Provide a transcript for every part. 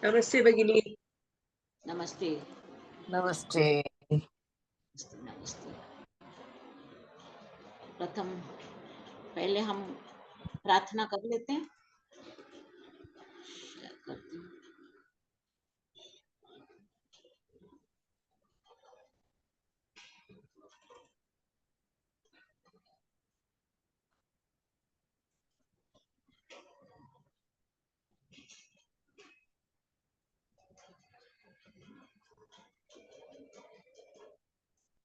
नमस्ते भगिनी। नमस्ते। नमस्ते। नमस्ते। प्रथम पहले हम प्रार्थना कर लेते हैं। करते हैं।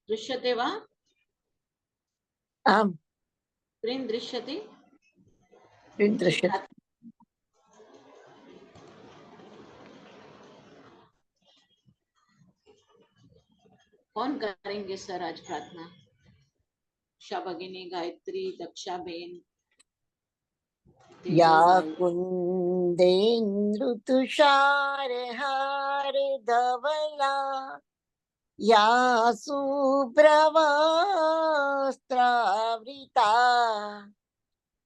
दृश्यते वा? आम्। स्क्रीन दृश्यते? स्क्रीन दृश्यते। कौन करेंगे सर आज प्रार्थना? उषा भगिनी, गायत्री, दक्षा बेन, या तेजल भाई। कुंदेन्द्र तुषार हार धवला, या शुभ्रवस्त्रावृता,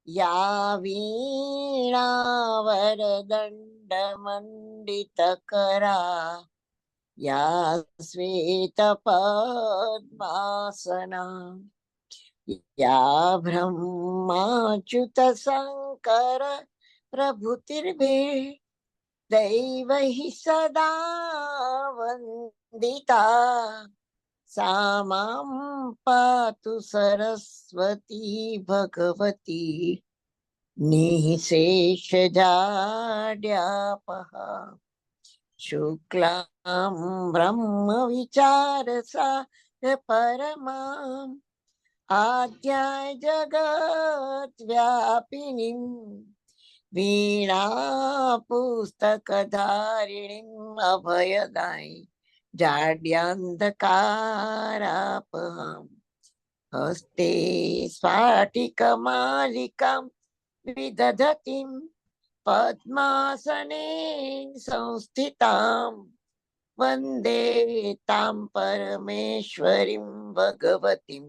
या वीणा वरदंड मंडितकरा, या श्वेत पद्मासना, या ब्रह्माच्युत शंकर प्रभुतिर्भे दैवैः सदा वन्दिता, सा मां पातु सरस्वती भगवती निःशेषजाड्यापहा, शुक्लां ब्रह्म विचारसा परमाम् आद्याय जगत् व्यापिनीं वीणा पुस्तकधारिणीम् अभयदायी जाड्यान्धकारापहाम् हस्ते स्फाटिकमालिकां विदधतीं पद्मासने संस्थितां वन्दे तां परमेश्वरीं भगवतीं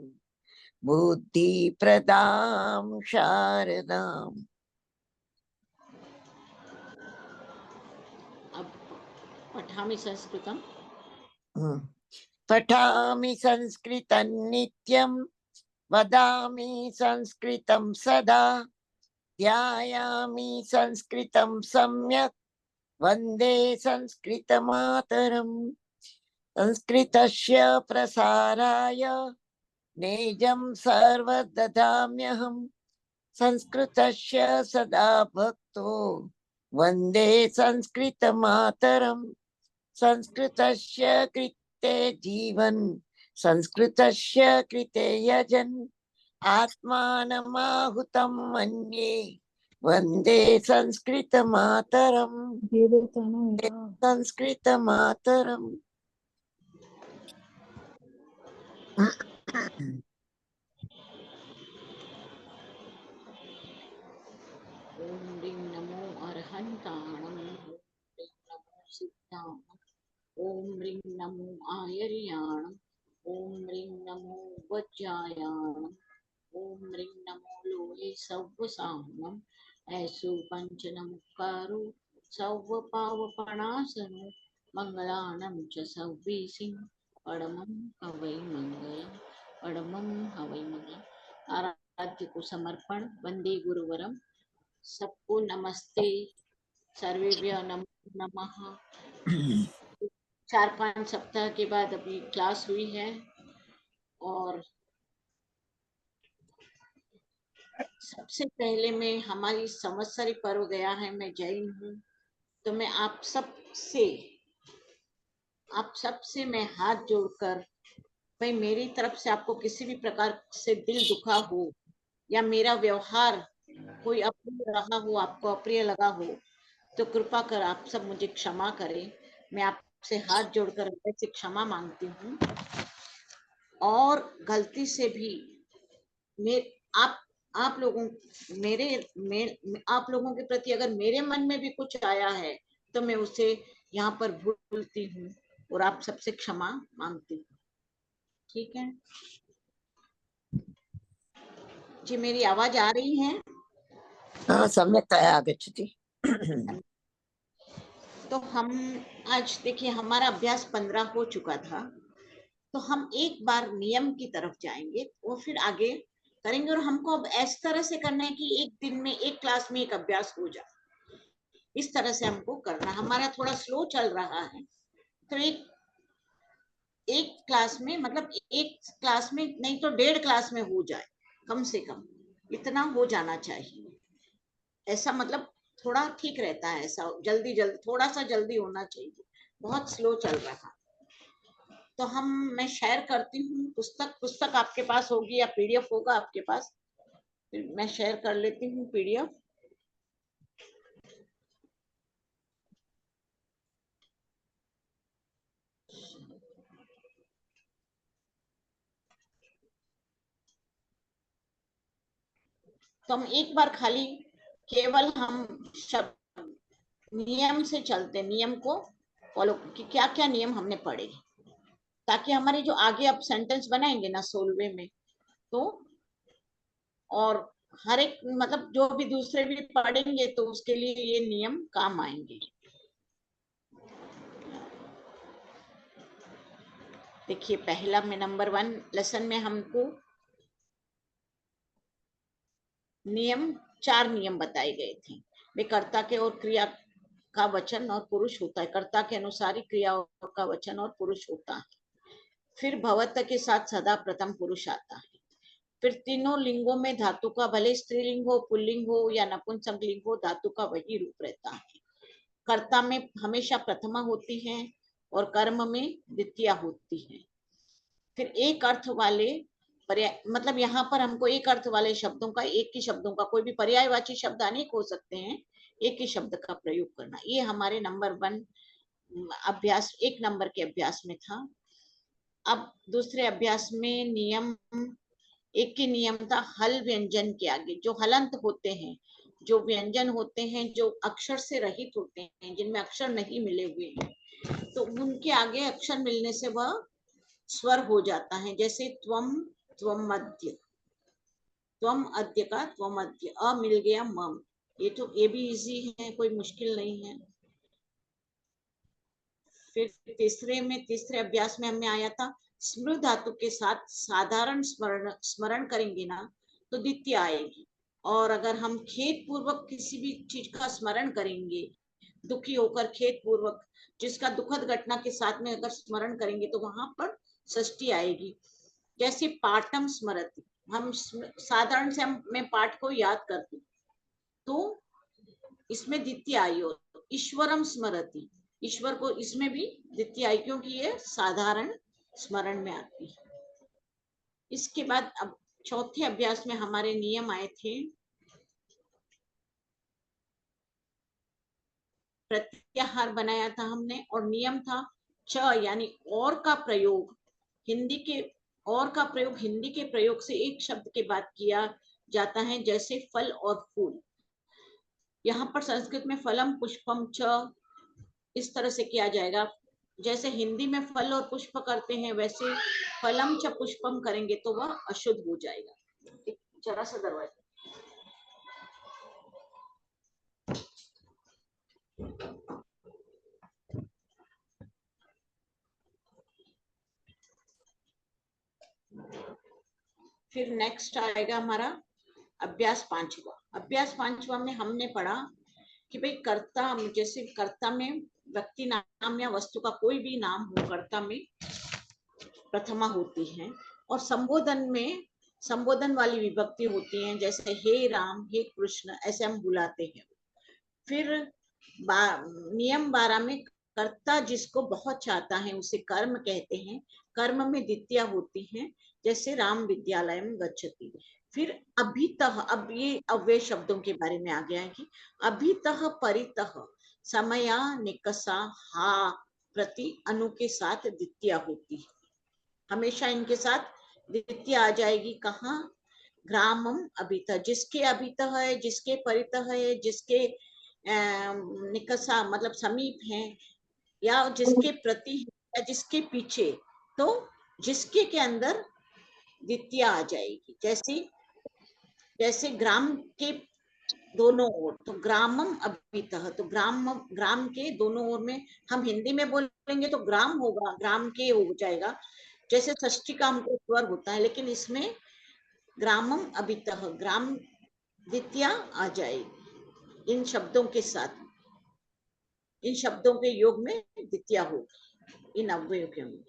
बुद्धि प्रदां शारदाम्। अब पठामि संस्कृतम्। पठामि संस्कृतं नित्यं वदामि संस्कृतं सदा, ध्यायामि संस्कृतं सम्यक् वन्दे संस्कृतमातरम्। संस्कृतस्य प्रसाराय नेजं सर्वददाम्यहम्, संस्कृतस्य सदा भक्तो वन्दे संस्कृतमातरम्। संस्कृतस्य कृते जीवन् संस्कृतस्य कृते यजन् आत्मानमाहुतं मन्ये वन्दे संस्कृतमातरम्। संस्कृतमातरम्। ओम ह्रीं नमो अर्हन्ताणम्, ओम ह्रीं नमो सिद्धाणम्, ओम ह्रीं नमो आयर्याणम्, ओम ह्रीं नमो वज्रायाणम्, ओम ह्रीं नमो लोहे सव्वसाहनम्, ऐसो पंचनमुक्कारो सव्वपावपणासनो मंगलानं च सव्वीसिं परमं हवै मंगलम्, परमं हवै मंगलम्। आराध्य को समर्पण। वंदे गुरुवरम। सबको नमस्ते, सर्वेभ्यः नमो नमः। 4-5 सप्ताह के बाद अभी क्लास हुई है और सबसे पहले मैं हमारी संवत्सरी पर्व गया है, मैं जैन हूँ, तो मैं आप सबसे मैं हाथ जोड़कर, भाई मेरी तरफ से आपको किसी भी प्रकार से दिल दुखा हो या मेरा व्यवहार कोई अप्रिय रहा हो, आपको अप्रिय लगा हो, तो कृपा कर आप सब मुझे क्षमा करें। मैं आपसे हाथ जोड़कर ऐसे क्षमा मांगती हूँ। और गलती से भी आप लोगों आप लोगों के प्रति अगर मेरे मन में भी कुछ आया है तो मैं उसे यहाँ पर भूलती हूँ और आप सबसे क्षमा मांगती हूँ। ठीक है जी? मेरी आवाज आ रही है? सम्यक्तया आगच्छति। तो हम आज देखिए हमारा अभ्यास 15 हो चुका था, तो हम एक बार नियम की तरफ जाएंगे और फिर आगे करेंगे। और हमको अब इस तरह से करना है कि एक दिन में एक क्लास में एक अभ्यास हो जाए, इस तरह से हमको करना। हमारा थोड़ा स्लो चल रहा है, तो एक क्लास में मतलब एक क्लास में नहीं तो 1.5 क्लास में हो जाए, कम से कम इतना हो जाना चाहिए। ऐसा मतलब थोड़ा ठीक रहता है, ऐसा जल्दी जल्दी थोड़ा सा जल्दी होना चाहिए, बहुत स्लो चल रहा। तो मैं शेयर करती हूँ पुस्तक आपके पास होगी या पीडीएफ होगा आपके पास, फिर मैं शेयर कर लेती हूँ पीडीएफ। तो हम एक बार खाली केवल हम शब्द नियम से चलते, नियम को फॉलो कि क्या क्या नियम हमने पढ़े, ताकि हमारे जो आगे अब सेंटेंस बनाएंगे ना 16वें में, तो और हर एक मतलब जो भी दूसरे भी पढ़ेंगे तो उसके लिए ये नियम काम आएंगे। देखिए पहला में नंबर 1 लेसन में हमको नियम 4 नियम बताए गए थे। वे कर्ता के और क्रिया का वचन और पुरुष होता है, कर्ता के अनुसार ही क्रिया का वचन और पुरुष होता है। फिर भवत के साथ सदा प्रथम पुरुष आता है। फिर तीनों लिंगों में धातु का भले स्त्रीलिंग हो, पुल्लिंग हो या नपुंसक लिंग हो, धातु का वही रूप रहता है। कर्ता में हमेशा प्रथमा होती है और कर्म में द्वितीया होती है। फिर एक अर्थ वाले पर्याय मतलब यहाँ पर हमको एक अर्थ वाले शब्दों का, एक ही शब्दों का, कोई भी पर्यायवाची शब्द अनेक हो सकते हैं, एक ही शब्द का प्रयोग करना, ये हमारे नंबर 1 अभ्यास, 1 नंबर के अभ्यास में था। अब दूसरे अभ्यास में नियम, एक ही नियम था हल व्यंजन के आगे जो हलंत होते हैं, जो व्यंजन होते हैं, जो अक्षर से रहित होते हैं, जिनमें अक्षर नहीं मिले हुए हैं, तो उनके आगे अक्षर मिलने से वह स्वर हो जाता है। जैसे त्वम, त्वमद्य, त्वम अद्य का त्वमद्य, अ मिल गया मम, ये भी इजी है, कोई मुश्किल नहीं है। फिर तीसरे अभ्यास में हमें आया था स्मृत धातु के साथ साधारण स्मरण करेंगे ना तो द्वितीय आएगी। और अगर हम खेद पूर्वक किसी भी चीज का स्मरण करेंगे, दुखी होकर खेद पूर्वक जिसका दुखद घटना के साथ में अगर स्मरण करेंगे तो वहां पर षष्ठी आएगी। जैसे पाठम स्मरति, हम साधारण से मैं पाठ को याद करती तो इसमें द्वितीय आई। हो ईश्वरम स्मरति, ईश्वर को इसमें भी द्वितीय आई, क्योंकि ये साधारण स्मरण में आती है। इसके बाद अब चौथे अभ्यास में हमारे नियम आए थे प्रत्याहार बनाया था हमने, और नियम था च यानी और का प्रयोग, हिंदी के और का प्रयोग हिंदी के प्रयोग से एक शब्द के बाद किया जाता है, जैसे फल और फूल। यहाँ पर संस्कृत में फलम पुष्पम च इस तरह से किया जाएगा। जैसे हिंदी में फल और पुष्प करते हैं, वैसे फलम च पुष्पम करेंगे तो वह अशुद्ध हो जाएगा। जरा सा दरवाजा, फिर नेक्स्ट आएगा हमारा अभ्यास 5वां। अभ्यास 5वां में हमने पढ़ा कि भाई कर्ता, जैसे कर्ता में व्यक्ति नाम या वस्तु का कोई भी नाम हो, कर्ता में प्रथमा होती है, और संबोधन में संबोधन वाली विभक्ति होती है, जैसे हे राम, हे कृष्ण, ऐसे हम बुलाते हैं। फिर नियम 12 में कर्ता जिसको बहुत चाहता है उसे कर्म कहते हैं, कर्म में द्वितीया होती है, जैसे राम विद्यालय में गच्छति। फिर अभितः, अब ये अव्यय शब्दों के बारे में आ गया है कि अभितः परितः समया निकसा हा प्रति अनु के साथ द्वितीया होती है, हमेशा इनके साथ द्वितीय आ जाएगी। कहाँ? ग्रामम अभितः, जिसके अभितः है, जिसके परितः है, जिसके निकसा मतलब समीप है, या जिसके प्रति या जिसके पीछे, तो जिसके के अंदर द्वितीय आ जाएगी। जैसे जैसे ग्राम के दोनों ओर, तो ग्रामम अभितः, तो ग्राम के दोनों ओर में, हम हिंदी में बोलेंगे तो ग्राम होगा, ग्राम के हो जाएगा, जैसे षष्ठी का हमको स्वर होता है, लेकिन इसमें ग्रामम अभितः, ग्राम द्वितीया आ जाएगी इन शब्दों के साथ, इन शब्दों के योग में द्वितीया होगी इन अव्ययों के में।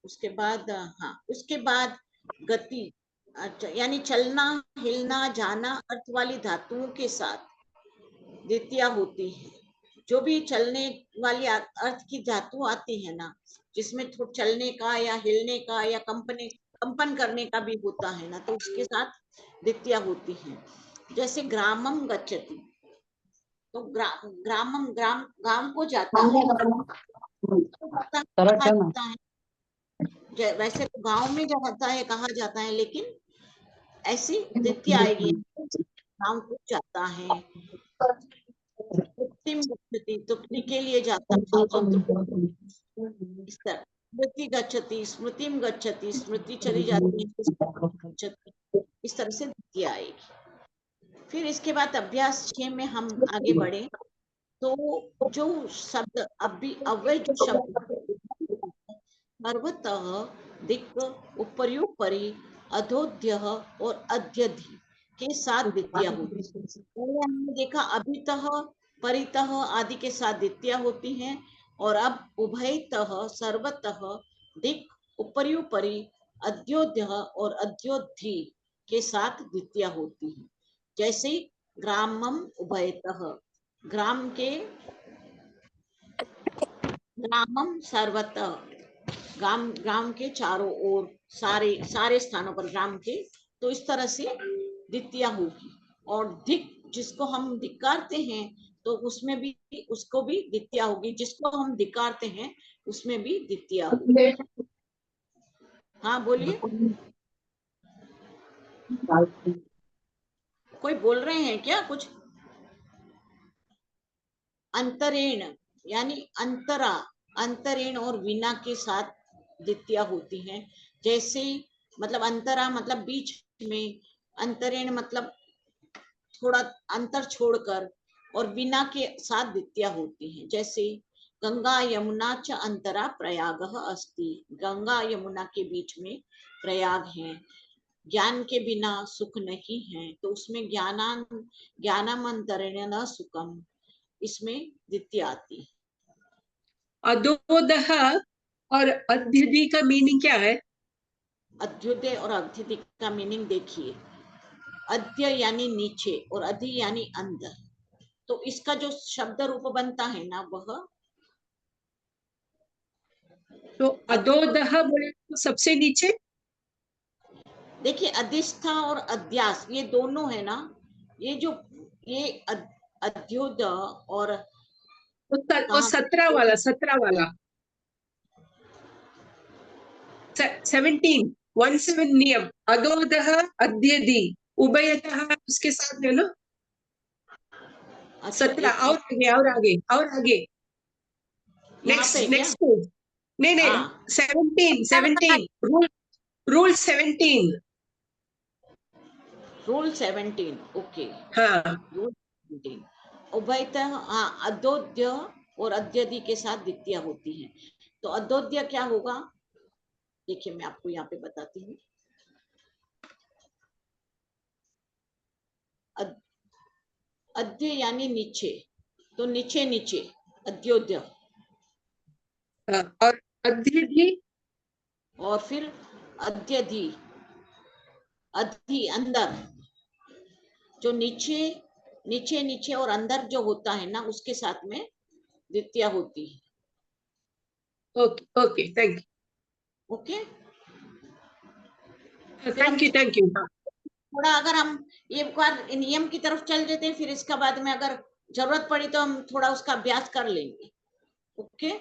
उसके बाद हाँ, उसके बाद गति, अच्छा, यानी चलना, हिलना, जाना अर्थ वाली धातुओं के साथ द्वितीया होती है। जो भी चलने वाली अर्थ की धातु आती है ना, जिसमें चलने का या हिलने का या कंपन करने का भी होता है ना, तो उसके साथ द्वितीया होती है। जैसे ग्रामम गच्छति, तो ग्रामम, ग्राम को जाता है, जाता है, वैसे तो गांव में जाता है, कहा जाता है, लेकिन ऐसी द्वितीया आएगी, गांव को जाता है। तो के लिए जाता है, इस तरह स्मृति गच्छति, स्मृतिम गच्छति, स्मृति चली जाती है, इस तरह से द्वितीया आएगी। फिर इसके बाद अभ्यास 6 में हम आगे बढ़े, तो जो शब्द अव्यय जो शब्द सर्वतः, दिक्, उपर्युपरि, अधोध्य और अध्यधि के साथ द्वितीया होती है। पहले हमने देखा अभितः, परितः आदि के साथ द्वितीया होती है, और अब उभयतः, सर्वतः, दिक्, उपर्युपरि, अध्योध्य और अध्योधि के साथ द्वितीया होती है। जैसे ग्रामम उभयतः, ग्राम के, ग्रामम सर्वतः, ग्राम के चारों ओर, सारे स्थानों पर ग्राम के, तो इस तरह से द्वितीया होगी। और दिक्, जिसको हम धिक्कारते हैं, तो उसमें भी, उसको भी द्वितीया होगी, जिसको हम धिक्कारते हैं उसमें भी द्वितीया होगी। हाँ बोलिए, कोई बोल रहे हैं क्या कुछ? अंतरेण, यानी अंतरा, अंतरेण और विना के साथ द्वितीया होती है। जैसे मतलब अंतरा मतलब बीच में, अंतरेण मतलब थोड़ा अंतर छोड़कर, और बिना के साथ द्वितीया होती है। जैसे गंगा यमुना च अंतरा प्रयागः अस्ति, गंगा यमुना के बीच में प्रयाग है। ज्ञान के बिना सुख नहीं है, तो उसमें ज्ञानम अंतरेण न सुखम, इसमें द्वितीय आती है। अधोदह और अध्यधि का मीनिंग क्या है? अध्युदय और अध्यधि का मीनिंग देखिए, अध्य यानी नीचे और अधि यानी अंदर, तो इसका जो शब्द रूप बनता है ना, वह तो अधोदह बोले तो सबसे नीचे। देखिए अधिष्ठा और अध्यास ये दोनों है ना, ये जो ये अध्योदय और वो 17 वाला 17 नियम, अधोदह अध्यधि उभयतः उसके साथ है ना। 17 और आगे नेक्स्ट नहीं 17 रूल 17 ओके। हाँ, रूल 17 उभयतः, हाँ, अधोद्य और अध्यधि के साथ द्वितीया होती है। तो अधोद्य क्या होगा, देखिए मैं आपको यहाँ पे बताती हूँ। अध्य यानी नीचे, तो नीचे नीचे अध्योद्य, और अध्यधि, और फिर अध्यधि, अधि अंदर, जो नीचे नीचे नीचे और अंदर जो होता है ना, उसके साथ में द्वितीया होती है। Okay thank you. Okay, thank you. थोड़ा अगर हम एक बार नियम की तरफ चल देते हैं, फिर इसका बाद में अगर जरूरत पड़ी तो हम थोड़ा उसका अभ्यास कर लेंगे। ओके,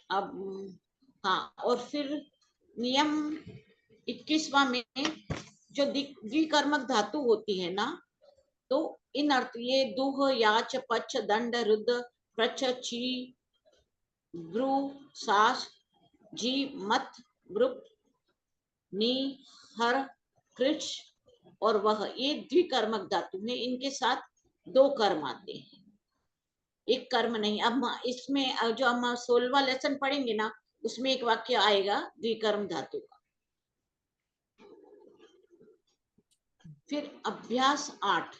अब हाँ, और फिर नियम 21वां में जो द्विकर्मक धातु होती है ना, तो इन अर्थ, ये दुह, याच, पच, दंड, रुद्र, प्रच, ची, ब्रू, सास, जी, मत, ग्रुप, नी, हर, कृच, और वह, ये द्विकर्मक धातु है, इनके साथ दो कर्म आते हैं, एक कर्म नहीं। अब इसमें जो हम 16वां लेसन पढ़ेंगे ना, उसमें एक वाक्य आएगा द्विकर्म धातु का। फिर अभ्यास 8,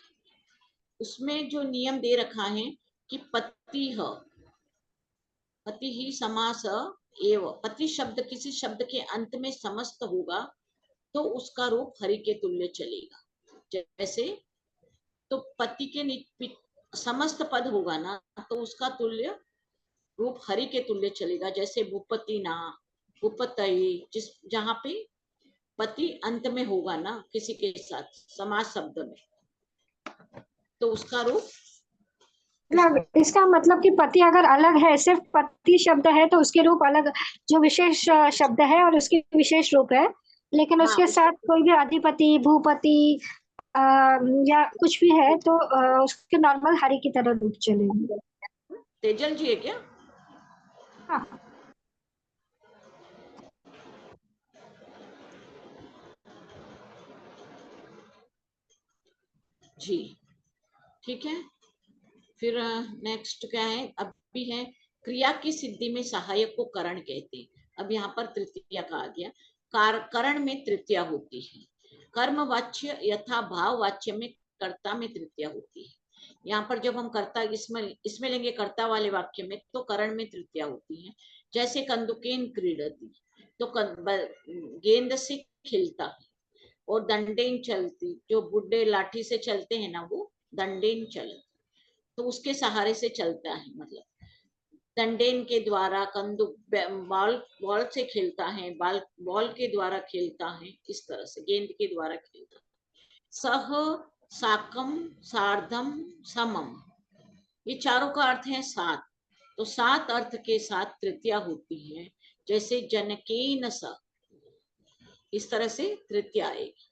उसमें जो नियम दे रखा है कि पति ही समास एव, पति शब्द किसी शब्द के अंत में समस्त होगा तो उसका रूप हरि के तुल्य चलेगा। जैसे तो पति के समस्त पद होगा ना, तो उसका तुल्य रूप हरि के तुल्य चलेगा। जैसे भूपति ना, भूपतये, जहां पे पति अंत में होगा ना किसी के साथ समास शब्द में, तो उसका रूप, मतलब इसका मतलब कि पति अगर अलग है, सिर्फ पति शब्द है तो उसके रूप अलग, जो विशेष शब्द है और उसके विशेष रूप है, लेकिन उसके साथ कोई भी अधिपति, भूपति या कुछ भी है तो उसके नॉर्मल हरि की तरह रूप चलेंगे। तेजल जी है क्या? हाँ। जी ठीक है। फिर नेक्स्ट क्या है, अभी है क्रिया की सिद्धि में सहायक को करण कहते हैं। अब यहाँ पर तृतीया कहा गया, करण में तृतीया होती है। कर्म वाच्य यथा भाव वाच्य में कर्ता में तृतीया होती है। यहाँ पर जब हम कर्ता इसमें लेंगे कर्ता वाले वाक्य में, तो करण में तृतीया होती है। जैसे कंदुकेन क्रीडति, तो गेंद से खेलता है। और दंडेन चलती, जो बुड्ढे लाठी से चलते हैं ना, वो दंडेन चलती, तो उसके सहारे से चलता है। मतलब दंडेन के द्वारा, कंदुक बॉल से खेलता है, बॉल के द्वारा खेलता है, इस तरह से गेंद के द्वारा खेलता है। सह, साकम, सार्धम, समम, ये चारों का अर्थ है सात, तो सात अर्थ के साथ तृतीया होती है। जैसे जनकेन स, इस तरह से तृतीया आएगी।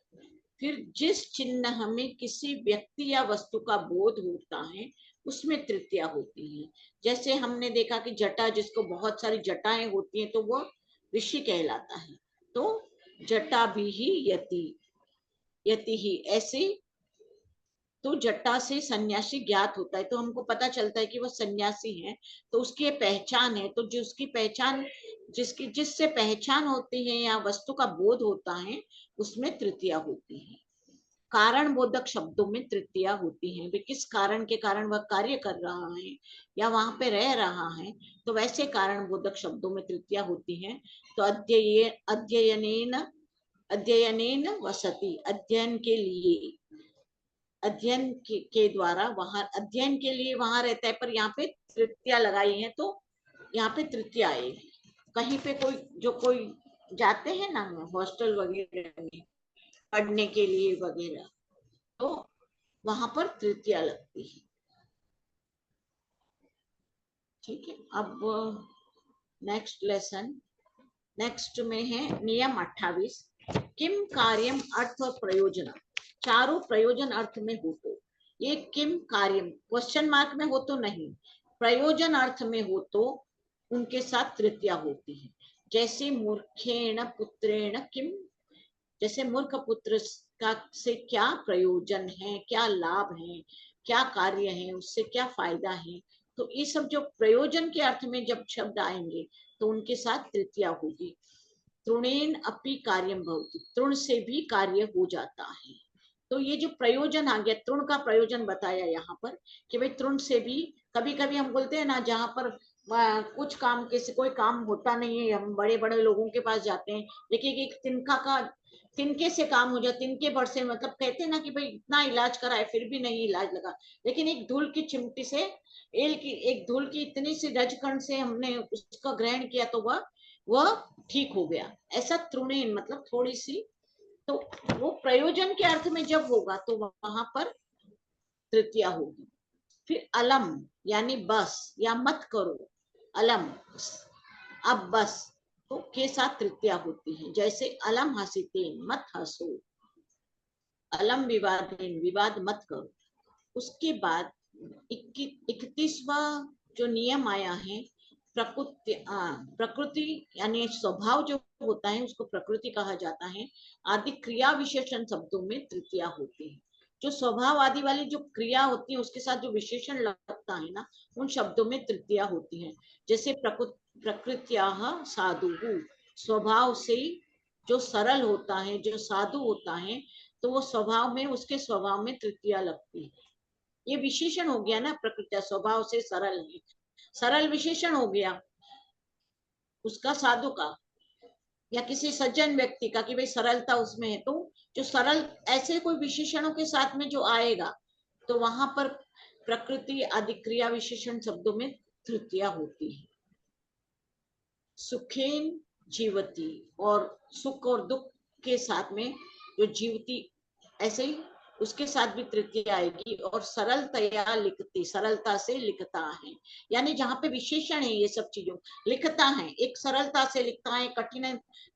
फिर जिस चिन्ह हमें किसी व्यक्ति या वस्तु का बोध होता है, उसमें तृतीया होती है। जैसे हमने देखा कि जटा, जिसको बहुत सारी जटाएं होती हैं, तो वो ऋषि कहलाता है। तो जटा भी ही यति ही, ऐसे तो जटा से सन्यासी ज्ञात होता है, तो हमको पता चलता है कि वह सन्यासी है, तो उसकी पहचान है। तो जो उसकी पहचान, जिससे पहचान होती है या वस्तु का बोध होता है, उसमें तृतीया होती है। कारण बोधक शब्दों में तृतीया होती है। वे किस कारण के कारण वह कार्य कर रहा है या वहां पे रह रहा है, तो वैसे कारण बोधक शब्दों में तृतीया होती है। तो अध्ययनेन वसति, अध्ययन के लिए, अध्ययन के द्वारा वहां, अध्ययन के लिए वहां रहता है, पर यहाँ पे तृतीया लगाई है, तो यहाँ पे तृतीया आएगी। कहीं पे कोई जाते हैं ना हॉस्टल वगैरह में पढ़ने के लिए वगैरह, तो वहां पर तृतीया लगती है। ठीक है। अब नेक्स्ट लेसन, नेक्स्ट में है नियम 28, किम कार्यम अर्थ और प्रयोजन, चारों प्रयोजन अर्थ में हो तो, ये किम कार्यम क्वेश्चन मार्क में हो तो नहीं, प्रयोजन अर्थ में हो तो उनके साथ तृतीया होती है। जैसे मूर्खेण पुत्रेण किम, जैसे मूर्ख पुत्र का से क्या प्रयोजन है, क्या लाभ है, क्या कार्य है, उससे क्या फायदा है, तो ये सब जो प्रयोजन के अर्थ में जब शब्द आएंगे, तो उनके साथ तृतीया होगी। तृणेन अपि कार्यम भवति, तृण से भी कार्य हो जाता है। तो ये जो प्रयोजन आ गया, तृण का प्रयोजन बताया यहाँ पर कि भाई तृण से भी, कभी कभी हम बोलते हैं ना, जहाँ पर कुछ काम के से कोई काम होता नहीं है, हम बड़े बड़े लोगों के पास जाते हैं, लेकिन एक तिनके से काम हो जाए, तिनके भर से, मतलब कहते हैं ना कि भाई इतना इलाज कराए फिर भी नहीं इलाज लगा, लेकिन एक धूल की चिमटी से, एक धूल की इतनी सी रजकण से हमने उसका ग्रहण किया, तो वह ठीक हो गया। ऐसा तृणेन मतलब थोड़ी सी, तो वो प्रयोजन के अर्थ में जब होगा तो वहां पर तृतीया होगी। फिर अलम यानी बस या मत करो, अलम, अब बस, तो के साथ तृतीया होती है। जैसे अलम हसीतेन, मत हंसो, अलम विवादेन, विवाद मत करो। उसके बाद 31वां जो नियम आया है, प्रकृति यानी स्वभाव जो होता है उसको प्रकृति कहा जाता है। आदि क्रिया विशेषण शब्दों में तृतीया होती है। जो स्वभाव आदि वाली जो क्रिया होती है उसके साथ जो विशेषण लगता है ना, उन शब्दों में तृतीया होती है। जैसे प्रकृत्याः साधुः, स्वभाव से जो सरल होता है, जो साधु होता है, तो वो स्वभाव में, उसके स्वभाव में तृतीया लगती है। ये विशेषण हो गया ना, प्रकृत्या स्वभाव से सरल है, सरल विशेषण हो गया उसका, साधु का या किसी सज्जन व्यक्ति का कि भाई सरलता उसमें है। तो जो सरल ऐसे कोई विशेषणों के साथ में जो आएगा तो वहां पर प्रकृति आदि क्रिया विशेषण शब्दों में तृतीया होती है। सुखेन जीवती, और सुख और दुख के साथ में जो जीवती, ऐसे ही उसके साथ भी तृतीया आएगी। और सरलतया लिखती, सरलता से लिखता है, यानी जहाँ पे विशेषण है ये सब चीजों, लिखता है, एक सरलता से लिखता है,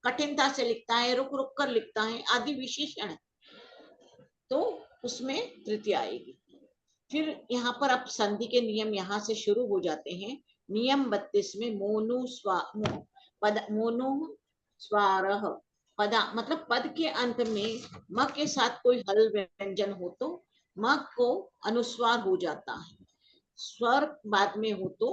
कठिनता से लिखता है, रुक रुक कर लिखता है, आदि विशेषण, तो उसमें तृतीया आएगी। फिर यहाँ पर अब संधि के नियम यहाँ से शुरू हो जाते हैं। नियम 32 में मोनु स्वारः, पदा मतलब पद के अंत में म के साथ कोई हल व्यंजन हो तो म को अनुस्वार हो जाता है, स्वर बाद में हो तो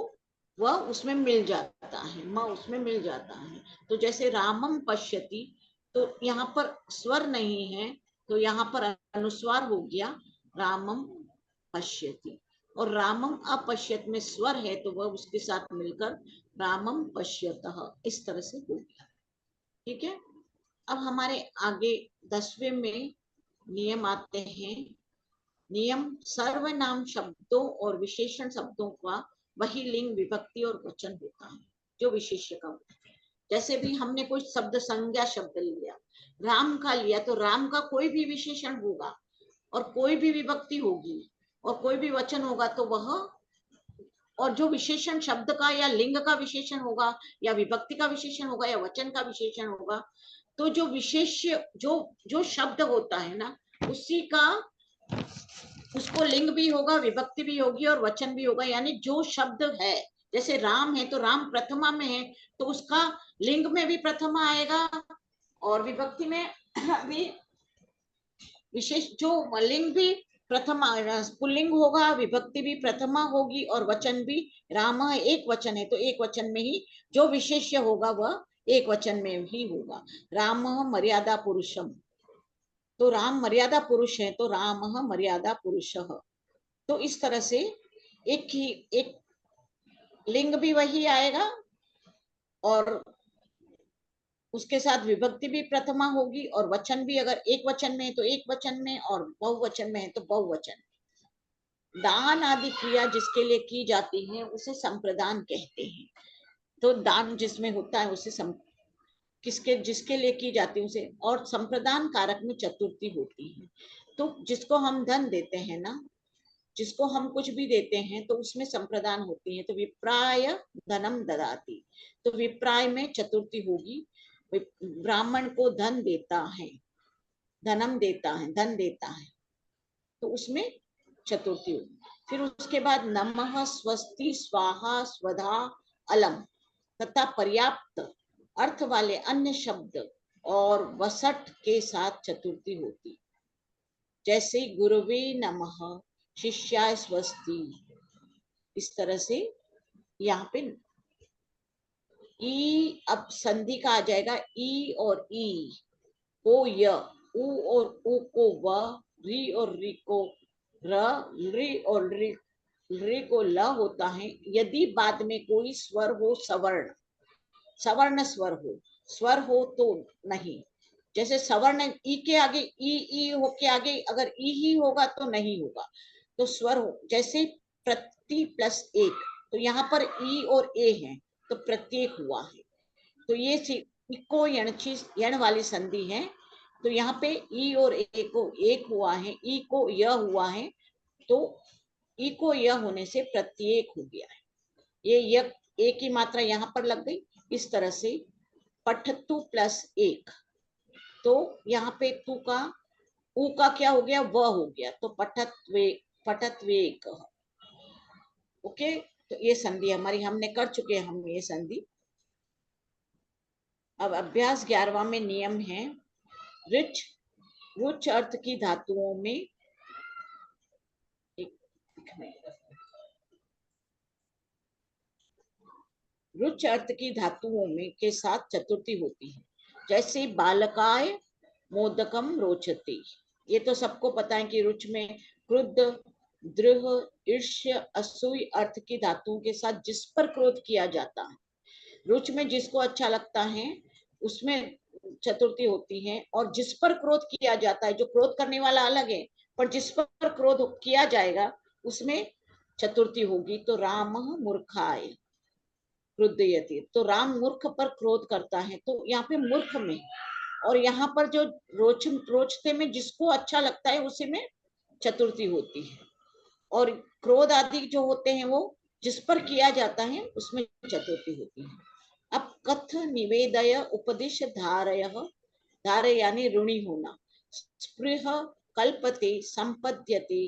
वह उसमें मिल जाता है, म उसमें मिल जाता है। तो जैसे रामम पश्यति, तो यहाँ पर स्वर नहीं है तो यहाँ पर अनुस्वार हो गया रामम पश्यति। और रामम अपश्यत में स्वर है तो वह उसके साथ मिलकर रामम पश्यतः, इस तरह से हो गया। ठीक है, अब हमारे आगे 10वें में नियम आते हैं। नियम सर्वनाम शब्दों और विशेषण शब्दों का वही लिंग, विभक्ति और वचन होता है जो विशेष्य का होता है। जैसे भी हमने कोई शब्द, संज्ञा शब्द लिया, राम का लिया, तो राम का कोई भी विशेषण होगा और कोई भी विभक्ति होगी और कोई भी वचन होगा तो वह, और जो विशेषण शब्द का या लिंग का विशेषण होगा या विभक्ति का विशेषण होगा या वचन का विशेषण होगा, तो जो विशेष जो शब्द होता है ना, उसी का, उसको लिंग भी होगा, विभक्ति भी होगी और वचन भी होगा। यानी जो शब्द है, जैसे राम है तो राम प्रथमा में है तो उसका लिंग में भी प्रथमा आएगा और विभक्ति में भी विशेष, जो लिंग भी प्रथमा पुल्लिंग होगा, विभक्ति भी प्रथमा होगी और वचन भी, राम एक वचन है तो एक वचन में ही जो विशेष्य होगा वह एक वचन में ही होगा। राम मर्यादा पुरुषम, तो राम मर्यादा पुरुष है तो राम मर्यादा पुरुषः। तो इस तरह से एक लिंग भी वही आएगा और उसके साथ विभक्ति भी प्रथमा होगी और वचन भी, अगर एक वचन में है तो एक वचन में और बहुवचन में है तो बहुवचन। दान आदि क्रिया जिसके लिए की जाती है उसे संप्रदान कहते हैं। तो दान जिसमें होता है उसे जिसके लिए की जाती है उसे, और संप्रदान कारक में चतुर्थी होती है। तो जिसको हम धन देते हैं ना, जिसको हम कुछ भी देते हैं तो उसमें संप्रदान होती है। तो विप्राय धनम ददाति, तो विप्राय में चतुर्थी होगी, ब्राह्मण को धन देता है, धनम देता है, धन देता है, तो उसमें चतुर्थी होगी। फिर उसके बाद नमः, स्वस्ति, स्वाहा, स्वधा, अलम तथा पर्याप्त अर्थ वाले अन्य शब्द और वसट के साथ चतुर्थी होती। जैसे गुरुवे नमः, शिष्याय स्वस्ति, इस तरह से यहाँ पे ई, अब संधि का आ जाएगा ई और ई को य, उ और उ को व, री और री को र, री और री को ल होता है। यदि बाद में कोई स्वर हो, सवर्ण, सवर्ण स्वर हो तो नहीं। जैसे सवर्ण ई के आगे ई हो के आगे अगर ई ही होगा तो नहीं होगा, तो स्वर हो, जैसे प्रति प्लस एक, तो यहाँ पर ई और ए है तो प्रत्येक हुआ है। तो ये इको यण वाली संधि है। तो यहाँ पे ई और ए को एक हुआ है, ई को य हुआ है, तो ई को य होने से प्रत्येक हो गया है। ये य एक की मात्रा यहाँ पर लग गई। इस तरह से पठतु प्लस एक, तो यहाँ पे तू का, उ का क्या हो गया, व हो गया, तो पठत्वेक। ओके, तो ये संधि हमारी हमने कर चुके हैं हम ये संधि। अब अभ्यास 11वां में नियम है रुच रुच अर्थ की धातुओं में रुच अर्थ की धातुओं में के साथ चतुर्थी होती है। जैसे बालकाय मोदकम रोचते, ये तो सबको पता है कि रुच में क्रुद्ध, द्रोह, ईर्ष्य, असूय अर्थ की धातुओं के साथ जिस पर क्रोध किया जाता है, रुच में जिसको अच्छा लगता है उसमें चतुर्थी होती है। और जिस पर क्रोध किया जाता है, जो क्रोध करने वाला अलग है, पर जिस पर क्रोध किया जाएगा उसमें चतुर्थी होगी। तो राम मूर्खाय क्रुद्धयति, तो राम मूर्ख पर क्रोध करता है, तो यहाँ पे मूर्ख में, और यहाँ पर जो रोचते में जिसको अच्छा लगता है उसी में चतुर्थी होती है। और क्रोध आदि जो होते हैं वो जिस पर किया जाता है उसमें चतुर्थी होती है। अब कथ निवेदय उपदिश धारय, धारय यानी ऋणी होना, स्पृह कल्पते संपद्यते,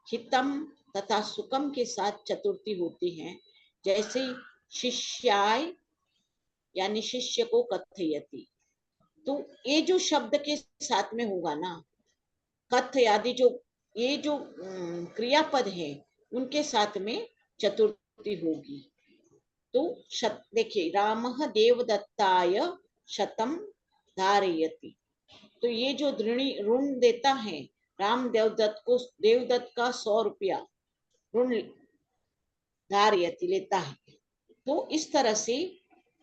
हितम तथा सुखम के साथ चतुर्थी होती है। जैसे शिष्याय यानी शिष्य को कथयति, तो ये जो शब्द के साथ में होगा ना, कथ आदि जो ये जो क्रियापद है उनके साथ में चतुर्थी होगी। तो देखिए रामः देवदत्ताय शतम धारयति, तो ये जो ऋण देता है, राम देवदत्त का 100 रुपया ऋण धारयति लेता है। तो इस तरह से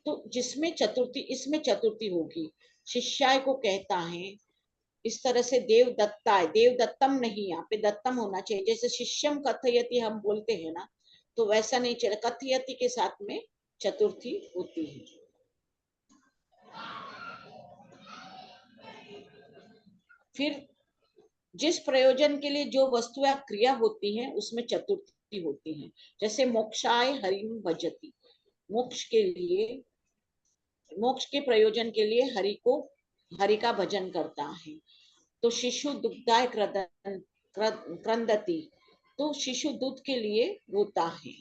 तो जिसमें चतुर्थी, इसमें चतुर्थी होगी। शिष्याय को कहता है, इस तरह से देवदत्ताय, देवदत्तम नहीं, यहाँ पे दत्तम होना चाहिए। जैसे शिष्यम कथयति हम बोलते हैं ना, तो वैसा नहीं चले, कथयति के साथ में चतुर्थी होती है। फिर जिस प्रयोजन के लिए जो वस्तु या क्रिया होती है उसमें चतुर्थी होती है। जैसे मोक्षाय हरिम भजति, मोक्ष के लिए, मोक्ष के प्रयोजन के लिए हरि का भजन करता है। तो शिशु दुग्धाय क्रंदति, तो शिशु दूध के लिए रोता है।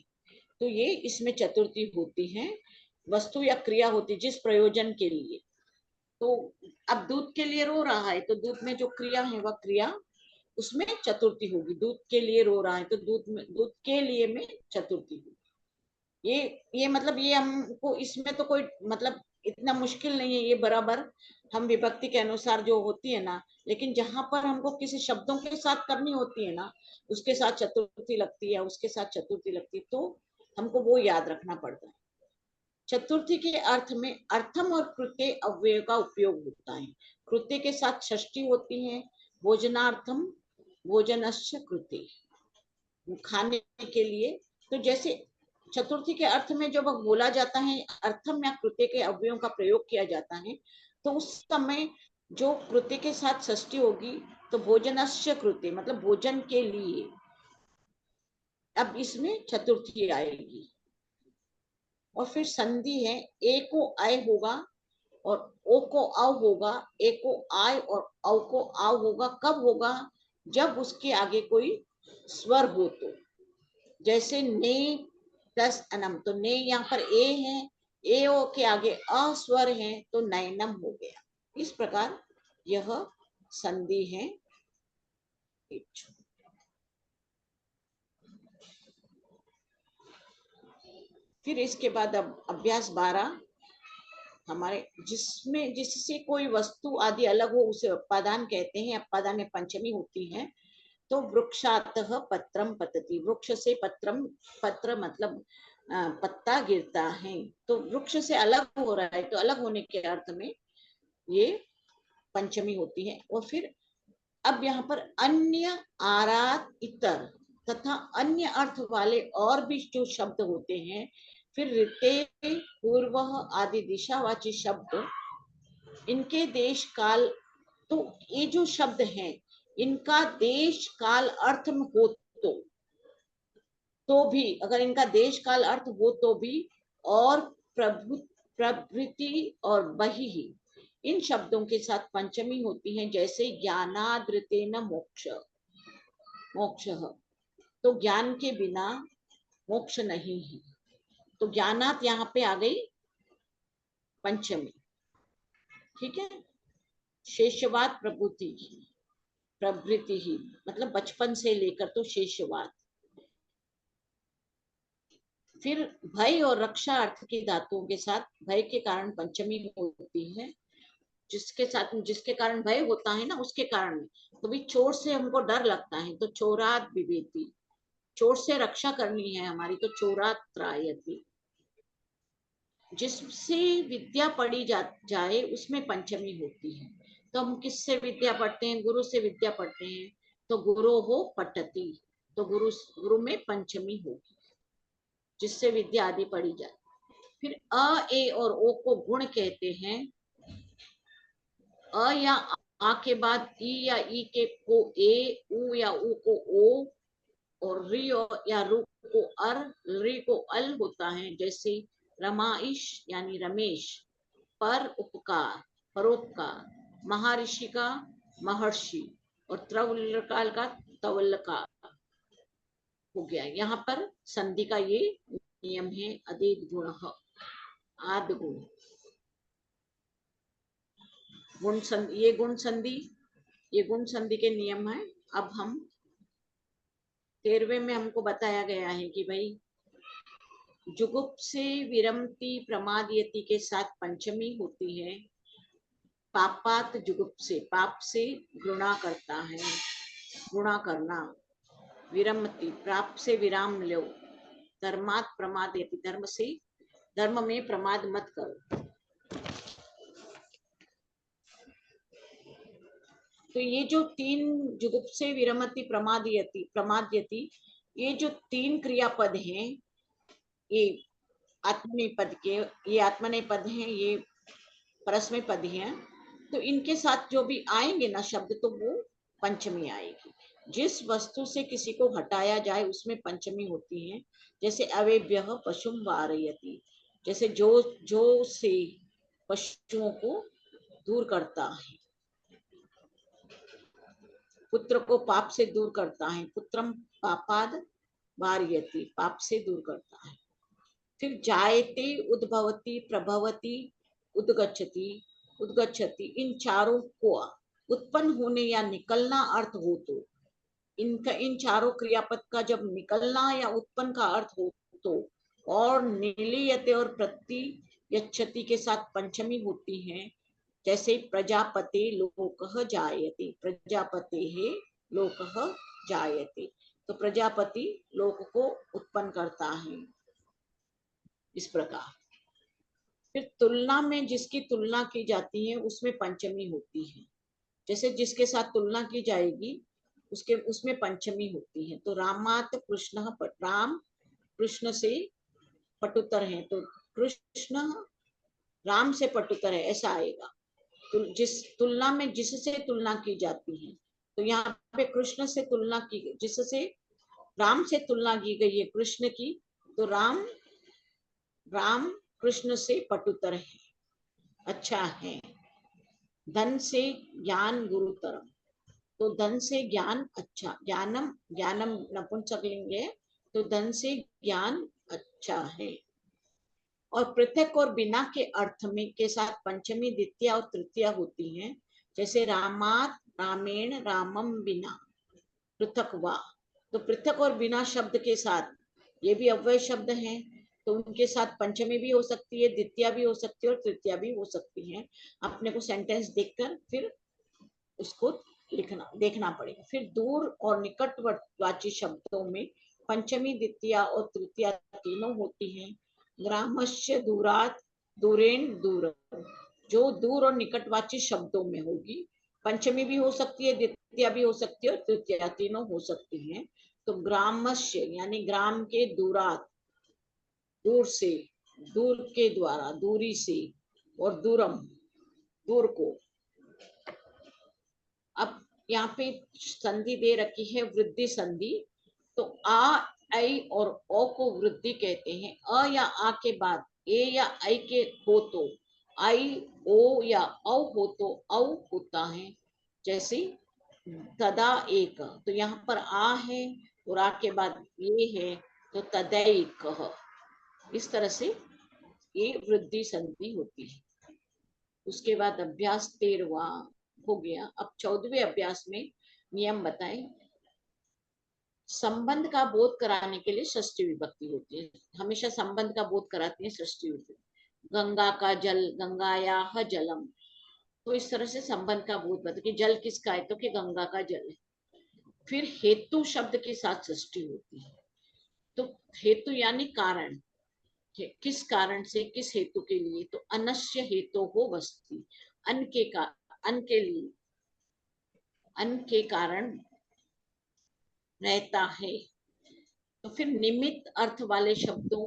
तो ये इसमें चतुर्थी होती है, वस्तु या क्रिया होती जिस प्रयोजन के लिए। तो अब दूध के लिए रो रहा है, तो दूध में जो क्रिया है वह क्रिया, उसमें चतुर्थी होगी। दूध के लिए रो रहा है तो दूध के लिए में चतुर्थी होगी। ये मतलब ये हमको इसमें तो कोई मतलब इतना मुश्किल नहीं है, ये बराबर हम विभक्ति के अनुसार जो होती है ना, लेकिन जहां पर हमको किसी शब्दों के साथ करनी होती है ना, उसके साथ चतुर्थी लगती है, उसके साथ चतुर्थी लगती है, तो हमको वो याद रखना पड़ता है। चतुर्थी के अर्थ में अर्थम और कृत्य अव्यय का उपयोग होता है। कृत्य के साथ षष्ठी होती है, भोजनार्थम भोजनस्य कृत्य, खाने के लिए। तो जैसे चतुर्थी के अर्थ में जब बोला जाता है अर्थम या कृत्य के अवयवों का प्रयोग किया जाता है, तो उस समय जो कृत्य के साथ षष्ठी होगी तो भोजनस्य कृत्य मतलब भोजन के लिए, अब इसमें चतुर्थी आएगी। और फिर संधि है, ए को आय होगा और ओ को आव होगा, ए को आय और औ को आव होगा। कब होगा? जब उसके आगे कोई स्वर हो तो। जैसे ने प्लस अनम, तो ने यहाँ पर ए है, ए ओ के आगे अ स्वर है तो नैनम हो गया। इस प्रकार यह संधि है। फिर इसके बाद अब अभ्यास 12 हमारे, जिसमें जिससे कोई वस्तु आदि अलग हो उसे अपादान कहते हैं। अपादान में पंचमी होती है। तो वृक्षातः पत्रम पतति, वृक्ष से पत्र मतलब पत्ता गिरता है। तो वृक्ष से अलग हो रहा है, तो अलग होने के अर्थ में ये पंचमी होती है। और फिर अब यहाँ पर अन्य, आरात, इतर तथा अन्य अर्थ वाले और भी जो शब्द होते हैं, फिर ऋते, पूर्व आदि दिशावाची शब्द, इनके देश काल, तो ये जो शब्द हैं इनका देश काल अर्थ में हो तो भी, अगर इनका देश काल अर्थ हो तो भी, और प्रभृति और बहि, इन शब्दों के साथ पंचमी होती है। जैसे ज्ञानादृतेन मोक्ष, मोक्ष, तो ज्ञान के बिना मोक्ष नहीं है। तो ज्ञानात यहाँ पे आ गई पंचमी, ठीक है। शेषवाद प्रवृत्ति ही मतलब बचपन से लेकर तो शेषवाद। फिर भय और रक्षा अर्थ की धातुओं के साथ भय के कारण पंचमी होती है। जिसके कारण भय होता है ना, उसके कारण। तो भी चोर से हमको डर लगता है तो चोरात विवेती, चोर से रक्षा करनी है हमारी तो चोरात त्रायति। जिससे विद्या पढ़ी जाए उसमें पंचमी होती है। तो हम किससे विद्या पढ़ते हैं? गुरु से विद्या पढ़ते हैं तो गुरु हो पठती, तो गुरु में पंचमी होगी, जिससे विद्या आदि पढ़ी जाए। फिर अ, ए और ओ को गुण कहते हैं। अ या आ के बाद ई या ई के को ए, उ या उ को ओ, और री या रु को अर, री को अल होता है। जैसे रमाइश यानी रमेश, पर उपकार परोपकार, महर्षि का महर्षि, और त्रवल्लकाल का तवल्लकार हो गया। यहाँ पर संधि का ये नियम है, अदेद गुण आद गुण ये गुण संधि के नियम है। अब हम 13वें में हमको बताया गया है कि भाई जुगुप से विरमति प्रमादयति के साथ पंचमी होती है। पापात जुगुप से, पाप से घृणा करता है, घृणा करना। विरमति पाप से विराम लो। धर्मात प्रमादयति, धर्म में प्रमाद मत करो। तो ये जो 3 जुगुप से विरमति प्रमादयति, ये जो 3 क्रियापद हैं, ये आत्मनेपद के, ये आत्मनेपद हैं, ये परस्मै पद हैं। तो इनके साथ जो भी आएंगे ना शब्द, तो वो पंचमी आएगी। जिस वस्तु से किसी को हटाया जाए उसमें पंचमी होती है। जैसे अवेभ्य पशुम वारयति, जैसे जो से पशुओं को दूर करता है। पुत्र को पाप से दूर करता है, पुत्रम पापाद वारयति, पाप से दूर करता है। फिर जायते, उद्भवती, प्रभवती, उद्गच्छति, इन चारों को उत्पन्न होने या निकलना अर्थ हो तो इन चारों क्रियापद का जब निकलना या उत्पन्न का अर्थ हो तो, और निलीयते और प्रत्यक्षति के साथ पंचमी होती है। जैसे प्रजापते लोकः जायते, प्रजापते है लोकः जायते, तो प्रजापति लोक को उत्पन्न करता है, इस प्रकार। फिर तुलना में जिसकी तुलना की जाती है उसमें पंचमी होती है। जैसे जिसके साथ तुलना की जाएगी उसमें पंचमी होती है। तो रामात कृष्ण, राम कृष्ण से पटुतर है तो कृष्ण राम से पटुतर है, ऐसा आएगा। तो जिस तुलना में जिससे तुलना की जाती है, तो यहाँ पे कृष्ण से तुलना की गई, जिससे राम से तुलना की गई है कृष्ण की, तो राम कृष्ण से पटुतर है, अच्छा है। धन से ज्ञान गुरुतरम, तो धन से ज्ञान अच्छा, ज्ञानम नपुंसकलिंग है, तो धन से ज्ञान अच्छा है। और पृथक और बिना के अर्थ में के साथ पंचमी, द्वितीया और तृतीया होती है। जैसे रामात, रामेण, रामम बिना, पृथक वा, तो पृथक और बिना शब्द के साथ ये भी अव्यय शब्द हैं, तो उनके साथ पंचमी भी हो सकती है, द्वितीया भी हो सकती है और तृतीया भी हो सकती है। अपने को सेंटेंस देखकर फिर उसको देखना पड़ेगा। फिर दूर और निकटवर्ती शब्दों में पंचमी, द्वितीया और तृतीया तीनों होती हैं। ग्रामस्य दूरात, दूरेन दूर, जो दूर और निकटवाची शब्दों में होगी, पंचमी भी हो सकती है, द्वितीया भी हो सकती है और तृतीया, तीनों हो सकती हैं। तो ग्रामस्य यानी ग्राम के दूरात, दूर से, दूर के द्वारा, दूरी से, और दूरम दूर को। अब यहाँ पे संधि दे रखी है वृद्धि संधि, तो आ, ऐ और ओ को वृद्धि कहते हैं। अ या आ के बाद ए या ऐ के हो तो आई, ओ या औ हो तो औ होता है। जैसे तदा एक, तो यहाँ पर आ है और आ के बाद ये है, तो तदैकः, इस तरह से ये वृद्धि संधि होती है। उसके बाद अभ्यास 13वां हो गया। अब 14वें अभ्यास में नियम बताएं। संबंध का बोध कराने के लिए षष्ठी विभक्ति होती है। हमेशा संबंध का बोध कराती है षष्ठी विभक्ति। गंगा का जल, गंगायाः जलम, तो इस तरह से संबंध का बोध बता कि जल किसका है, तो कि गंगा का जल है। फिर हेतु शब्द के साथ षष्ठी होती है। तो हेतु यानी कारण, किस कारण से, किस हेतु के लिए, तो अनस्य हेतु हो वस्ति, अन्न के का, अन्न के लिए, अन्न के कारण रहता है। तो फिर निमित्त अर्थ वाले शब्दों,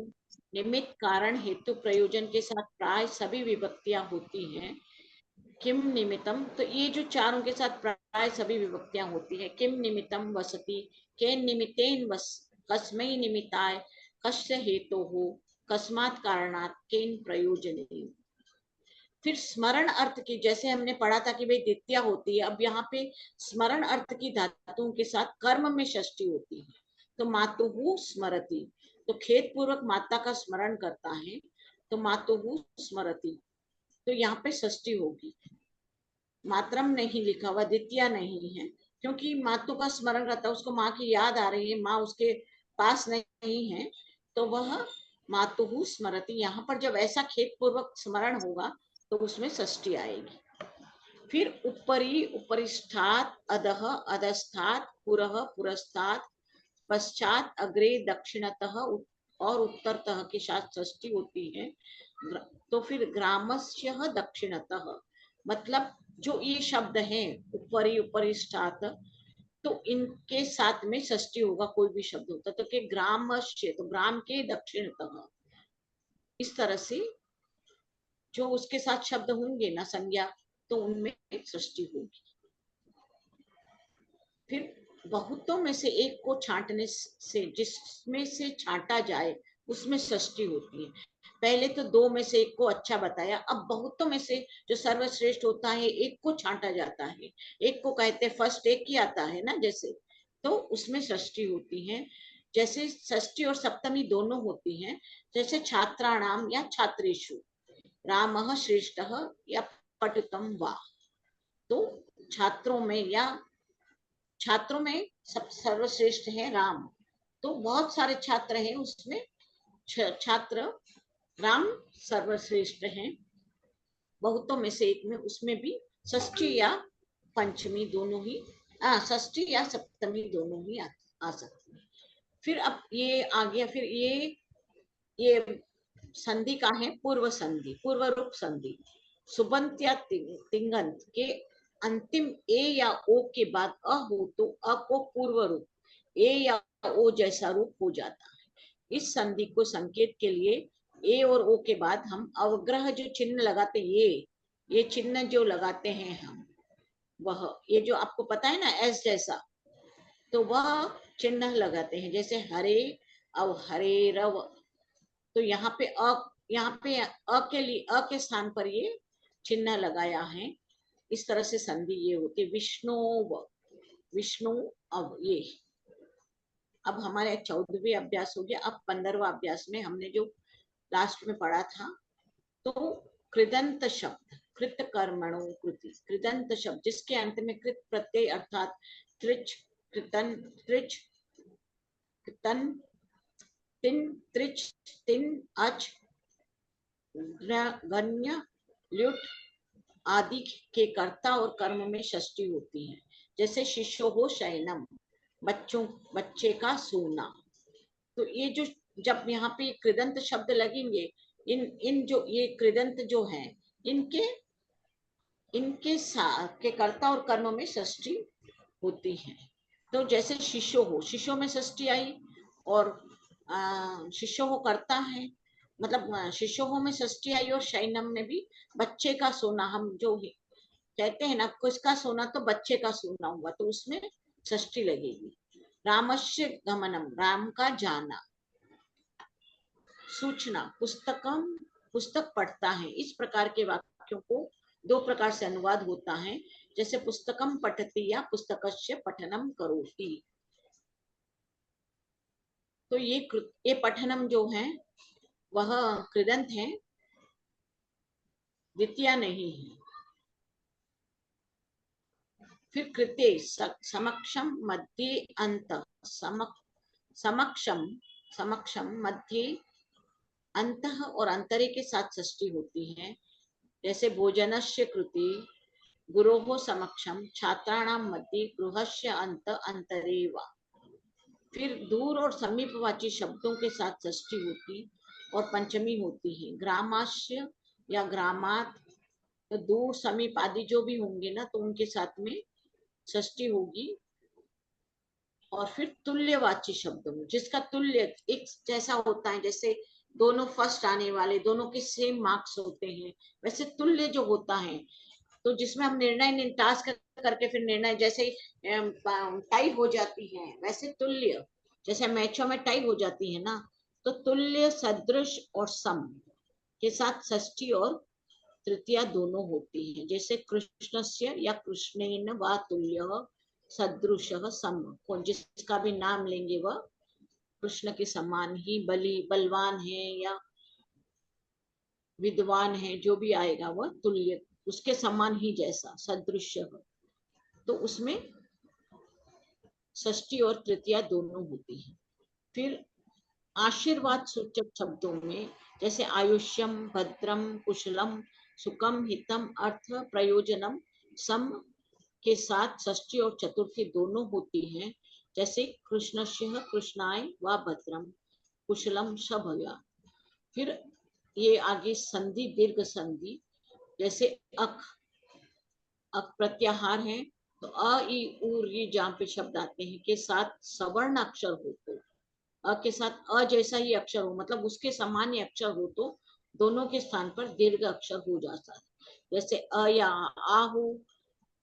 निमित्त, कारण, हेतु, प्रयोजन के साथ प्राय सभी विभक्तियां होती हैं। किम निमित्तम, तो ये जो चारों के साथ प्राय सभी विभक्तियां होती है। किम निमित्तम वसति, केन निमित्तेन वस, कस्मै निमित्ताय, कस्य हेतु हो, कस्मात् कारणात्, केन प्रयोजनेन। फिर स्मरण अर्थ की, जैसे हमने पढ़ा था कि भाई द्वितीया होती है, अब यहाँ पे स्मरण अर्थ की धातुओं के साथ कर्म में षष्ठी होती है। तो मातुहु स्मरति, तो खेत पूर्वक माता का स्मरण करता है, तो मातुहु स्मरति, तो यहाँ पे षष्ठी होगी। मातरम नहीं लिखा हुआ, द्वितीया नहीं है, क्योंकि मातु का स्मरण करता है, उसको माँ की याद आ रही है, माँ उसके पास नहीं है, तो वह मातुहु स्मरति। यहाँ पर जब ऐसा खेत पूर्वक स्मरण होगा तो उसमें षष्ठी आएगी। फिर उपरि, उपरिष्ठात, अधः, अधस्तात्, पुरः, पुरस्तात्, पश्चात, अग्रे, दक्षिणतः और उत्तरतः के साथ षष्ठी होती है। तो फिर ग्रामस्य दक्षिणतः, मतलब जो ये शब्द हैं उपरि, उपरिष्ठात, तो इनके साथ में षष्ठी होगा, कोई भी शब्द होता तो कि ग्रामस्य, तो ग्राम के दक्षिणतः, इस तरह से जो उसके साथ शब्द होंगे ना संज्ञा, तो उनमें षष्ठी होगी। फिर बहुतों में से एक को छांटने से, जिसमें से छांटा जाए उसमें षष्ठी होती है। पहले तो दो में से एक को अच्छा बताया, अब बहुतों में से जो सर्वश्रेष्ठ होता है एक को छांटा जाता है। एक को कहते हैं फर्स्ट, एक ही आता है ना जैसे, तो उसमें षष्ठी होती है। जैसे षष्ठी और सप्तमी दोनों होती हैं, जैसे छात्राणाम या छात्रेषु, रामः श्रेष्ठः या पठितम वा, तो छात्रों में या छात्रों में सब सर्वश्रेष्ठ है राम, तो बहुत सारे छात्र हैं उसमें, छात्र राम सर्वश्रेष्ठ हैं। बहुतों में से एक में, उसमें भी षष्ठी या पंचमी दोनों ही, षष्ठी या सप्तमी दोनों ही आ सकती है। फिर अब ये आ गया, फिर ये संधि का है पूर्व संधि, पूर्व रूप संधि। सुबंत या तिंगंत के अंतिम ए या ओ के बाद अ हो तो अ को पूर्व रूप ए या ओ जैसा रूप हो जाता है। इस संधि को संकेत के लिए ए और ओ के बाद हम अवग्रह जो चिन्ह लगाते, ये चिन्ह जो लगाते हैं हम, वह ये जो आपको पता है ना एस जैसा, तो वह चिन्ह लगाते हैं। जैसे हरे, अब हरे रव, तो यहाँ पे अ के लिए, अ के स्थान पर ये चिन्ह लगाया है। इस तरह से संधि ये होती। विष्णु, विष्णु, अब ये, अब हमारे 14वें अभ्यास हो गया। अब 15वां अभ्यास में हमने जो लास्ट में पढ़ा था, तो कृदंत शब्द, कृत कर्मणो कृति, कृदंत शब्द जिसके अंत में कृत प्रत्यय अर्थात त्रिच, कृतन, त्रिच, कृतन, तिन, त्रिच, तिन, अच, गण्य, ल्युट आदि के कर्ता और कर्म में षष्ठी होती है। जैसे शिशो हो शयनम, बच्चे का सोना। तो ये जो जब यहाँ पे कृदंत शब्द लगेंगे, इन जो ये कृदंत जो हैं, इनके के कर्ता और कर्म में षष्ठी होती है। तो जैसे शिशो हो, शिशो में षष्ठी आई, और शिशो हो करता है, मतलब शिशो हो में षष्ठी आई, और शयनम में भी बच्चे का सोना, हम जो कहते हैं ना किसका सोना, तो बच्चे का सोना हुआ, तो उसमें षष्ठी लगेगी। रामस्य गमनम, राम का जाना। सूचना, पुस्तकम, पुस्तक पढ़ता है। इस प्रकार के वाक्यों को दो प्रकार से अनुवाद होता है, जैसे पुस्तकम पठति या पुस्तकस्य पठनम करोति। तो ये पठनम जो है वह कृदंत है, द्वितीय नहीं है। फिर कृते समक्षम मध्ये अंत, समक्षम समक्षम मध्ये अंतः और अंतरे के साथ षष्ठी होती है। जैसे भोजनस्य कृते गुरोः समक्षम छात्राणां मध्ये गृहस्य अंत अंतरे वा। फिर दूर और समीपवाची शब्दों के साथ षष्ठी होती और पंचमी होती है। ग्रामास्य या ग्रामात, तो दूर समीप आदि जो भी होंगे ना, तो उनके साथ में षष्ठी होगी। और फिर तुल्यवाची शब्दों में, जिसका तुल्य एक जैसा होता है, जैसे दोनों फर्स्ट आने वाले, दोनों के सेम मार्क्स होते हैं, वैसे तुल्य जो होता है, तो जिसमें हम निर्णय टास्क करके फिर निर्णय, जैसे टाई हो जाती है, वैसे तुल्य, जैसे मैचों में टाई हो जाती है ना, तो तुल्य, सदृश और सम के साथ षष्ठी और तृतीया दोनों होती है। जैसे कृष्णस्य या कृष्णेन वा तुल्य सदृशः सम, जिसका भी नाम लेंगे वह कृष्ण के समान ही बलवान है या विद्वान है, जो भी आएगा वह तुल्य, उसके समान ही जैसा, सदृश, तो उसमें षष्ठी और तृतीया दोनों होती है। फिर आशीर्वाद सूचक शब्दों में, जैसे आयुष्यम, भद्रम, कुशलम, सुखम, हितम, अर्थ, प्रयोजनम, सम के साथ षष्ठी और चतुर्थी दोनों होती हैं। जैसे कृष्णस्य कृष्णाय व भद्रम, कुशलम स भया। फिर ये आगे संधि, दीर्घ संधि, जैसे अक प्रत्याहार है, तो अ, ई, उ, री जहाँ पे शब्द आते हैं के साथ सवर्ण अक्षर हो, तो अ के साथ अ जैसा ही अक्षर हो, मतलब उसके समान ही अक्षर हो, तो दोनों के स्थान पर दीर्घ अक्षर हो जाता है। जैसे अ या आ हो,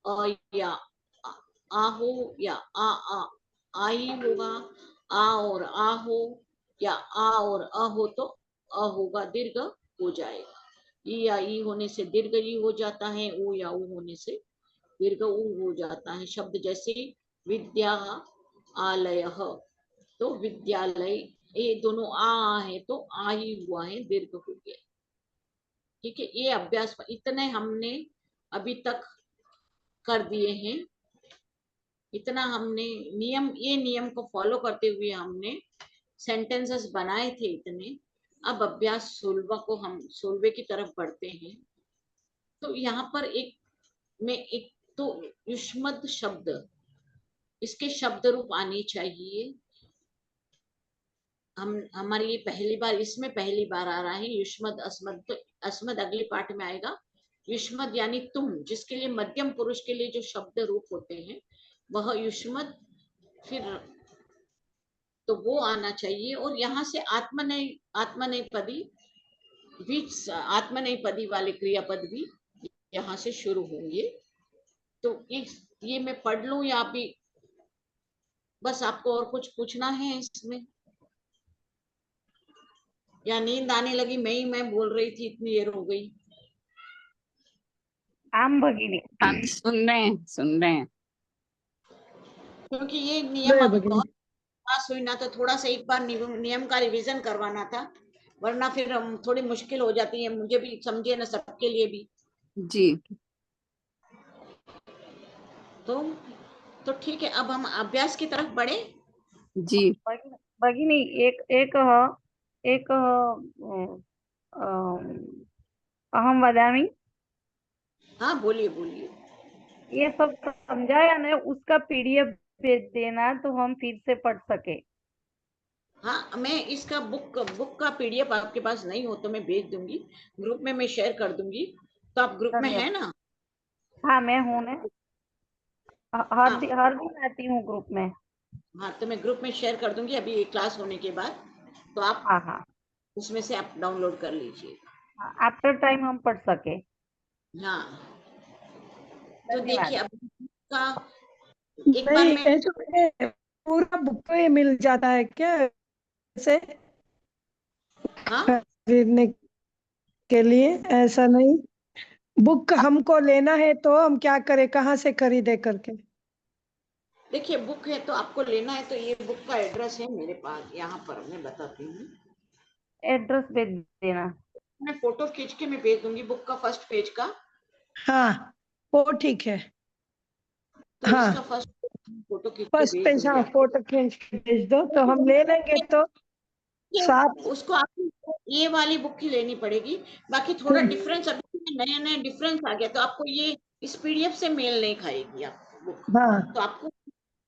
अ या आ हो, या आ ही होगा, आ और आ हो, या आ और अ हो, तो अ होगा, दीर्घ हो जाएगा। ई या ई होने से दीर्घ ई हो जाता है, ऊ या ऊ होने से दीर्घ ऊ हो जाता है। शब्द जैसे विद्या आलय, तो विद्यालय, ये दोनों आ है, तो आ ही हुआ है, दीर्घ हो गया। ठीक है, ये अभ्यास इतने हमने अभी तक कर दिए हैं। इतना हमने ये नियम को फॉलो करते हुए हमने सेंटेंसेस बनाए थे इतने। अब अभ्यास 16 को हम 16 की तरफ बढ़ते हैं। तो यहाँ पर एक तो युष्मद शब्द, इसके शब्द रूप आने चाहिए। हमारी ये पहली बार, इसमें पहली बार आ रहा है युष्मद अस्मद। तो अस्मद अगले पाठ में आएगा। युष्मद यानी तुम, जिसके लिए मध्यम पुरुष के लिए जो शब्द रूप होते हैं वह युष्मद, फिर तो वो आना चाहिए। और यहाँ से आत्मनेपदी भी, आत्मनेपदी वाले क्रियापद भी यहाँ से शुरू होंगे। तो ये मैं पढ़ लूं या भी बस आपको और कुछ पूछना है इसमें, या नींद आने लगी, मैं बोल रही थी, इतनी देर हो गई। आम भगिनी, हम सुन रहे हैं क्योंकि ये नियम अभी बहुत पास हुई ना, तो थोड़ा सा एक बार नियम का रिवीजन करवाना था, वरना फिर हम थोड़ी मुश्किल हो जाती है, मुझे भी समझे ना, सबके लिए भी जी। तो ठीक है, अब हम अभ्यास की तरफ बढ़े। जी भगिनी, एक अहम वदामि, हाँ बोलिए बोलिए। ये सब समझाया ना, उसका पीडीएफ भेज देना तो हम फिर से पढ़ सके। हाँ, मैं इसका बुक का पीडीएफ आपके पास नहीं हो तो मैं भेज दूंगी, ग्रुप में मैं शेयर कर दूंगी। तो आप ग्रुप में है ना? हाँ, मैं हूँ ना, हर दिन आती हूँ ग्रुप में। हाँ, तो मैं ग्रुप में शेयर कर दूंगी अभी क्लास होने के बाद, तो आप हाँ, उसमें से आप डाउनलोड कर लीजिए। आफ्टर टाइम हम पढ़ सके। हाँ, तो देखिए अब का एक नहीं, बार में ये जो है पूरा बुक में मिल जाता है क्या ऐसे हाँ खरीदने के लिए? ऐसा नहीं, बुक हमको लेना है तो हम क्या करें, कहाँ से खरीदे करके? देखिए बुक है तो आपको लेना है तो ये बुक का एड्रेस है मेरे पास, यहाँ पर मैं बताती हूँ। एड्रेस भेज देना। मैं फोटो खींच के मैं भेज दूंगी बुक का फर्स्ट पेज का। हाँ वो ठीक है। तो हाँ इसका फर्स्ट फोटो खींच के फर्स्ट भेज पेज, दूंगी हाँ आपको। फोटो खींच के भेज दो तो हम ले लेंगे तो साथ। उसको आपको ये वाली बुक ही लेनी पड़ेगी। बाकी थोड़ा डिफरेंस, अभी नया नया डिफरेंस आ गया तो आपको ये इस पीडीएफ से मेल नहीं खाएगी आपको बुक, हाँ तो आपको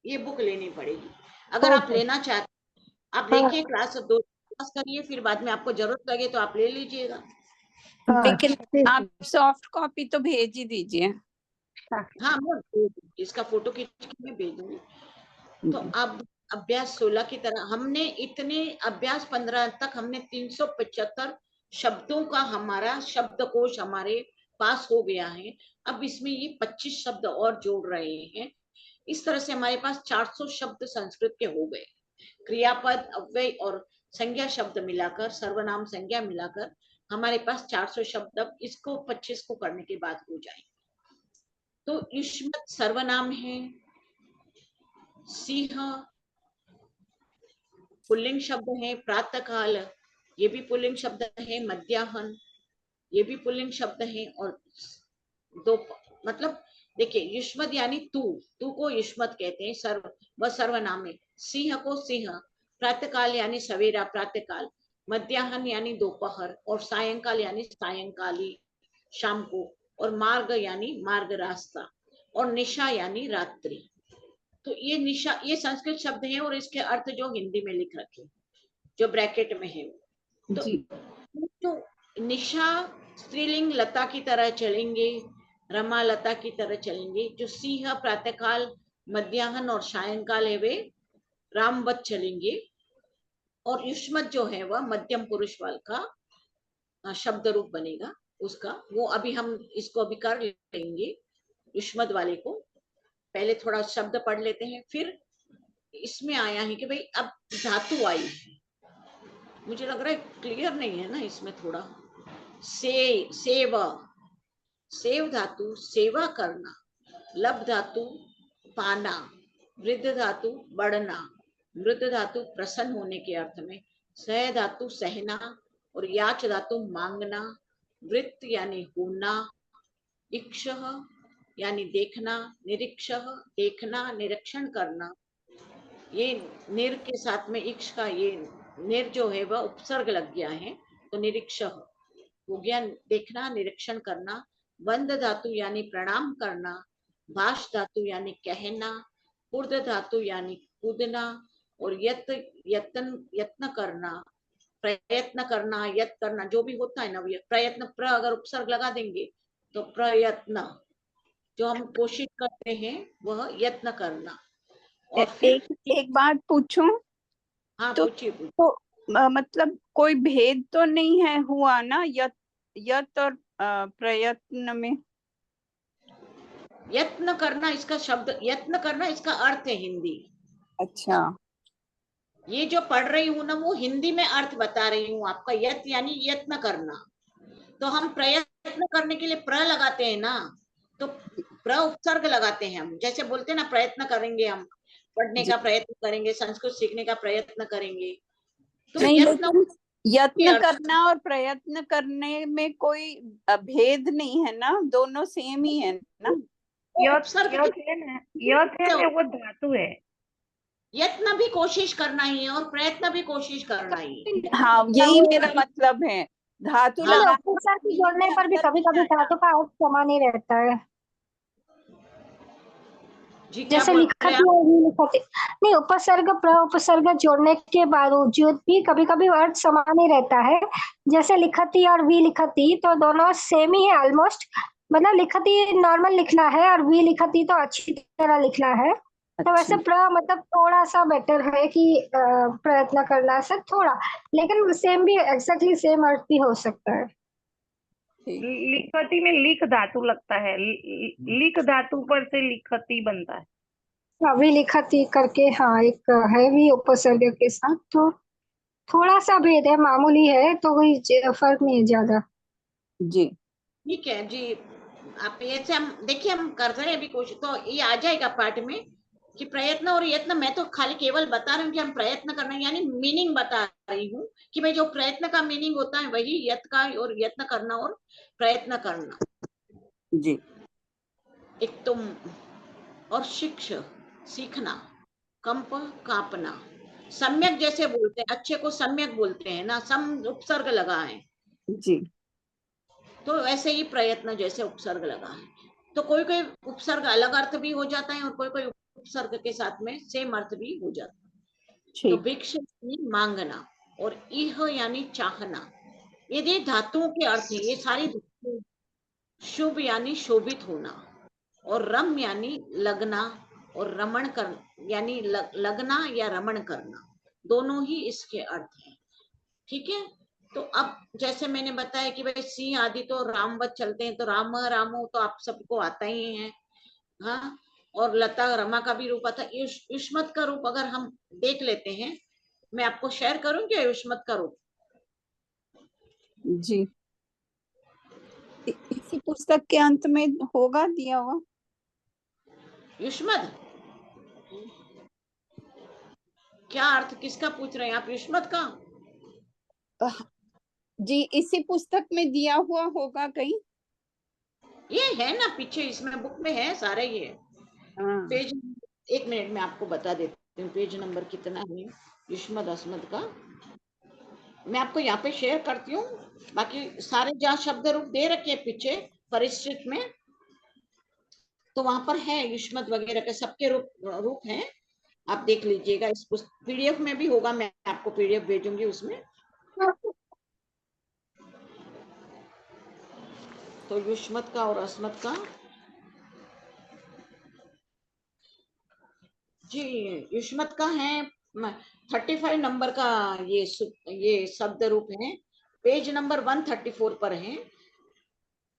ये बुक लेनी पड़ेगी। अगर आप ओके। लेना चाहते आप हाँ लेके क्लास 2 क्लास करिए, फिर बाद में आपको जरूरत लगे तो आप ले लीजिएगा। हाँ लेकिन ठीक आप सॉफ्ट कॉपी तो भेज ही दीजिए। हाँ मैं इसका फोटो खींच के मैं भेज दूंगी। तो अब अभ्यास 16 की तरह हमने इतने अभ्यास 15 तक हमने 375 शब्दों का हमारा शब्दकोश हमारे पास हो गया है। अब इसमें ये 25 शब्द और जोड़ रहे हैं। इस तरह से हमारे पास 400 शब्द संस्कृत के हो गए। क्रियापद, अव्यय और संज्ञा शब्द मिलाकर, सर्वनाम संज्ञा मिलाकर हमारे पास 400 शब्द अब इसको 25 को करने के बाद हो जाएंगे। तो युष्मत सर्वनाम है, सिंह पुल्लिंग शब्द है, प्रातःकाल ये भी पुल्लिंग शब्द है, मध्याह्न ये भी पुल्लिंग शब्द है, और दो मतलब देखिए युष्मत यानी तू को युष्मत कहते हैं, सर्व वह सर्वनाम है। सिंह को सिंह, प्रातःकाल यानी सवेरा प्रातःकाल, मध्याह्न यानी दोपहर, और सायंकाल यानी सायंकाली शाम को, और मार्ग यानी मार्ग रास्ता, और निशा यानी रात्रि। तो ये निशा ये संस्कृत शब्द है और इसके अर्थ जो हिंदी में लिख रखे जो ब्रैकेट में है। तो, जी तो निशा स्त्रीलिंग लता की तरह चलेंगे, रमा लता की तरह चलेंगे। जो सिंह प्रातःकाल, मध्याह्न और सायंकाल है वे रामवत चलेंगे। और युष्मत जो है वह मध्यम पुरुष वाल का शब्द रूप बनेगा उसका। वो अभी हम इसको अभी कर लेंगे युष्मत वाले को। पहले थोड़ा शब्द पढ़ लेते हैं, फिर इसमें आया है कि भाई अब धातु आई है, मुझे लग रहा है क्लियर नहीं है ना इसमें थोड़ा। सेवा, सेव धातु सेवा करना, लब धातु पाना, वृद्ध धातु बढ़ना, मृद धातु प्रसन्न होने के अर्थ में, सह धातु सहना, और याच धातु मांगना, वृत्त यानी होना, इक्ष यानी देखना, निरीक्ष देखना निरीक्षण करना। ये निर के साथ में इक्ष का ये निर जो है वह उपसर्ग लग गया है, तो निरीक्ष हो गया देखना निरीक्षण करना। बंद धातु यानी प्रणाम करना, भाष धातु यानी कहना, पूर्ध धातु यानी कूदना, और यत्न करना, प्रयत्न करना, यत्न करना जो भी होता है ना, प्रयत्न प्र अगर उपसर्ग लगा देंगे तो प्रयत्न जो हम कोशिश करते हैं वह यत्न करना। और फिर एक बात पूछूं? हाँ तो पूछिए मतलब कोई भेद तो नहीं है हुआ ना यत और प्रयत्न में? यत्न करना इसका शब्द, यत्न करना इसका अर्थ है हिंदी। अच्छा ये जो पढ़ रही हूँ ना वो हिंदी में अर्थ बता रही हूँ आपका। यत यानी यत्न करना, तो हम प्रयत्न करने के लिए प्र लगाते हैं ना, तो प्र उपसर्ग लगाते हैं हम। जैसे बोलते हैं ना प्रयत्न करेंगे, हम पढ़ने का प्रयत्न करेंगे, संस्कृत सीखने का प्रयत्न करेंगे, तो नहीं, यत्न लेकिन यत्न अर्थ करना और प्रयत्न करने में कोई भेद नहीं है ना, दोनों सेम ही है ना? वो उपसर्ग यथ है ना, यथ है ना, वो धातु है। यत्न भी कोशिश करना ही है और प्रयत्न भी कोशिश करना ही है। हाँ यही मेरा मतलब है, धातु हाँ। लगा उपसर्ग के जोड़ने पर भी कभी कभी धातु का अर्थ समान ही रहता है। जी क्या जैसे बोल लिखती रहे हैं और लिखती नहीं, उपसर्ग प्र उपसर्ग जोड़ने के बावजूद भी कभी कभी अर्थ समान ही रहता है। जैसे लिखती और वी लिखती तो दोनों सेम ही है ऑलमोस्ट। मतलब लिखती नॉर्मल लिखना है और वी लिखती तो अच्छी तरह लिखना है। तो वैसे प्र मतलब थोड़ा सा बेटर है कि प्रयत्न करना से थोड़ा, लेकिन सेम भी एग्जैक्टली सेम अर्थ भी हो सकता है। लिखती में लिख धातु लगता है, लिख धातु पर से लिखती बनता है। अभी लिखती करके हाँ एक है भी उपसर्ग के साथ, तो थोड़ा सा भेद है, मामूली है, तो कोई फर्क नहीं है ज्यादा। जी ठीक है जी। आप ये से हम देखिए हम कर रहे हैं अभी कोशिश, तो ये आ जाएगा पाठ में। कि प्रयत्न और यत्न, मैं तो खाली केवल बता रही हूँ कि हम प्रयत्न करना है, यानी मीनिंग बता रही हूँ कि भाई जो प्रयत्न का मीनिंग होता है वही यत्न का, और यत्न करना और प्रयत्न करना। जी एक तुम और शिक्ष सीखना, कंप कांपना, सम्यक जैसे बोलते हैं, अच्छे को सम्यक बोलते हैं ना, सम उपसर्ग लगा है, जी तो ऐसे ही प्रयत्न जैसे उपसर्ग लगा है। तो कोई कोई उपसर्ग अलग अर्थ भी हो जाता है और कोई कोई उपसर्ग के साथ में सेम अर्थ भी हो जाता है। तो ठीक भिक्ष यानी मांगना, और इह यानी चाहना, ये धातुओं के अर्थ है, ये सारी धातुएं। शुभ यानी शोभित होना, और रम यानी लगना, और रमण कर यानी लगना या रमण करना, दोनों ही इसके अर्थ हैं। ठीक है, तो अब जैसे मैंने बताया कि भाई सिंह आदि तो रामवत चलते हैं, तो राम रामो तो आप सबको आता ही है। हाँ, और लता रमा का भी रूप आता है। युष्मत का रूप अगर हम देख लेते हैं, मैं आपको शेयर करूं क्या युष्मत का रूप? जी, इसी पुस्तक के अंत में होगा दिया हुआ। युष्मत क्या अर्थ, किसका पूछ रहे हैं आप, युष्मत का? जी, इसी पुस्तक में दिया हुआ होगा कहीं। ये है ना पीछे, इसमें बुक में है सारे ये हाँ, पेज। एक मिनट में आपको बता देती हूँ पेज नंबर कितना है युष्मत अस्मत का। मैं आपको यहाँ पे शेयर करती हूँ, बाकी सारे जहाँ शब्द रूप दे रखे पीछे परिचित में, तो वहां पर है युष्मत वगैरह के सबके रूप हैं, आप देख लीजिएगा। इस पीडीएफ में भी होगा, मैं आपको पीडीएफ भेजूंगी उसमें। तो युष्मत का और अस्मत का, जी युष्मत का है 35 नंबर का, ये शब्द रूप है, पेज नंबर 134 पर है।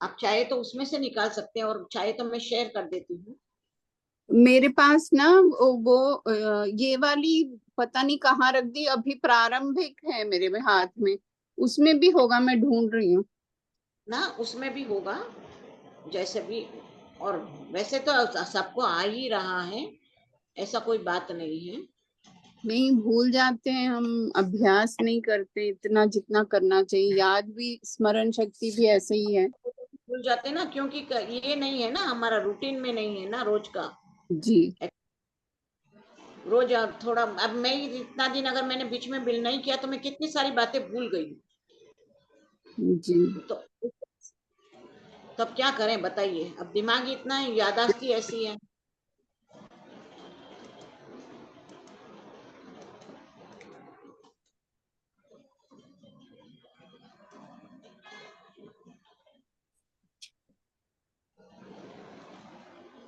आप चाहे तो उसमें से निकाल सकते हैं, और चाहे तो मैं शेयर कर देती हूँ। मेरे पास ना ये वाली पता नहीं कहाँ रख दी, अभी प्रारंभिक है मेरे में हाथ में, उसमें भी होगा, मैं ढूंढ रही हूँ ना उसमें भी होगा जैसे भी, और वैसे तो सबको आ ही रहा है, ऐसा कोई बात नहीं है। नहीं, भूल जाते हैं हम, अभ्यास नहीं करते इतना जितना करना चाहिए, याद भी, स्मरण शक्ति भी ऐसे ही है। भूल जाते ना, क्योंकि ये नहीं है ना हमारा रूटीन में, नहीं है ना रोज का। जी रोज अब थोड़ा, अब मैं इतना दिन अगर मैंने बीच में बिल नहीं किया तो मैं कितनी सारी बातें भूल गई। जी। तो तब क्या करें बताइए, अब दिमाग इतना है, याददाश्त ऐसी है।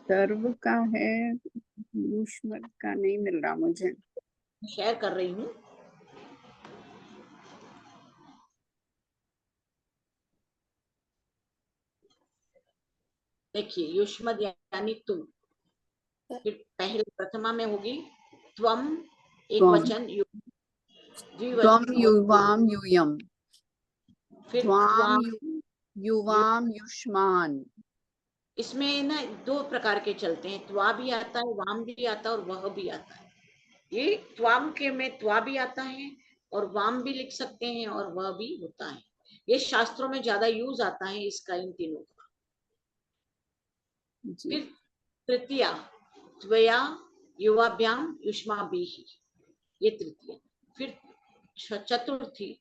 सर्व का है, युष्मत का नहीं मिल रहा मुझे। शेयर कर रही हूँ। देखिए युष्मत यानी तुम, फिर पहले प्रथमा में होगी त्वम, एक त्वम, वचन, त्वम द्विवचन होगी, युवाम यूयम, फिर त्वाम त्वाम। युवाम युष्मान। इसमें ना दो प्रकार के चलते हैं, त्वा भी आता है, वाम भी आता है, और वह भी आता है। ये त्वाम के में त्वा भी आता है, और वाम भी लिख सकते हैं, और वह भी होता है। ये शास्त्रों में ज्यादा यूज आता है इसका, इन तीनों का। जी फिर तृतीया त्वया युवाभ्याम युष्माभिः, ये तृतीय। फिर चतुर्थी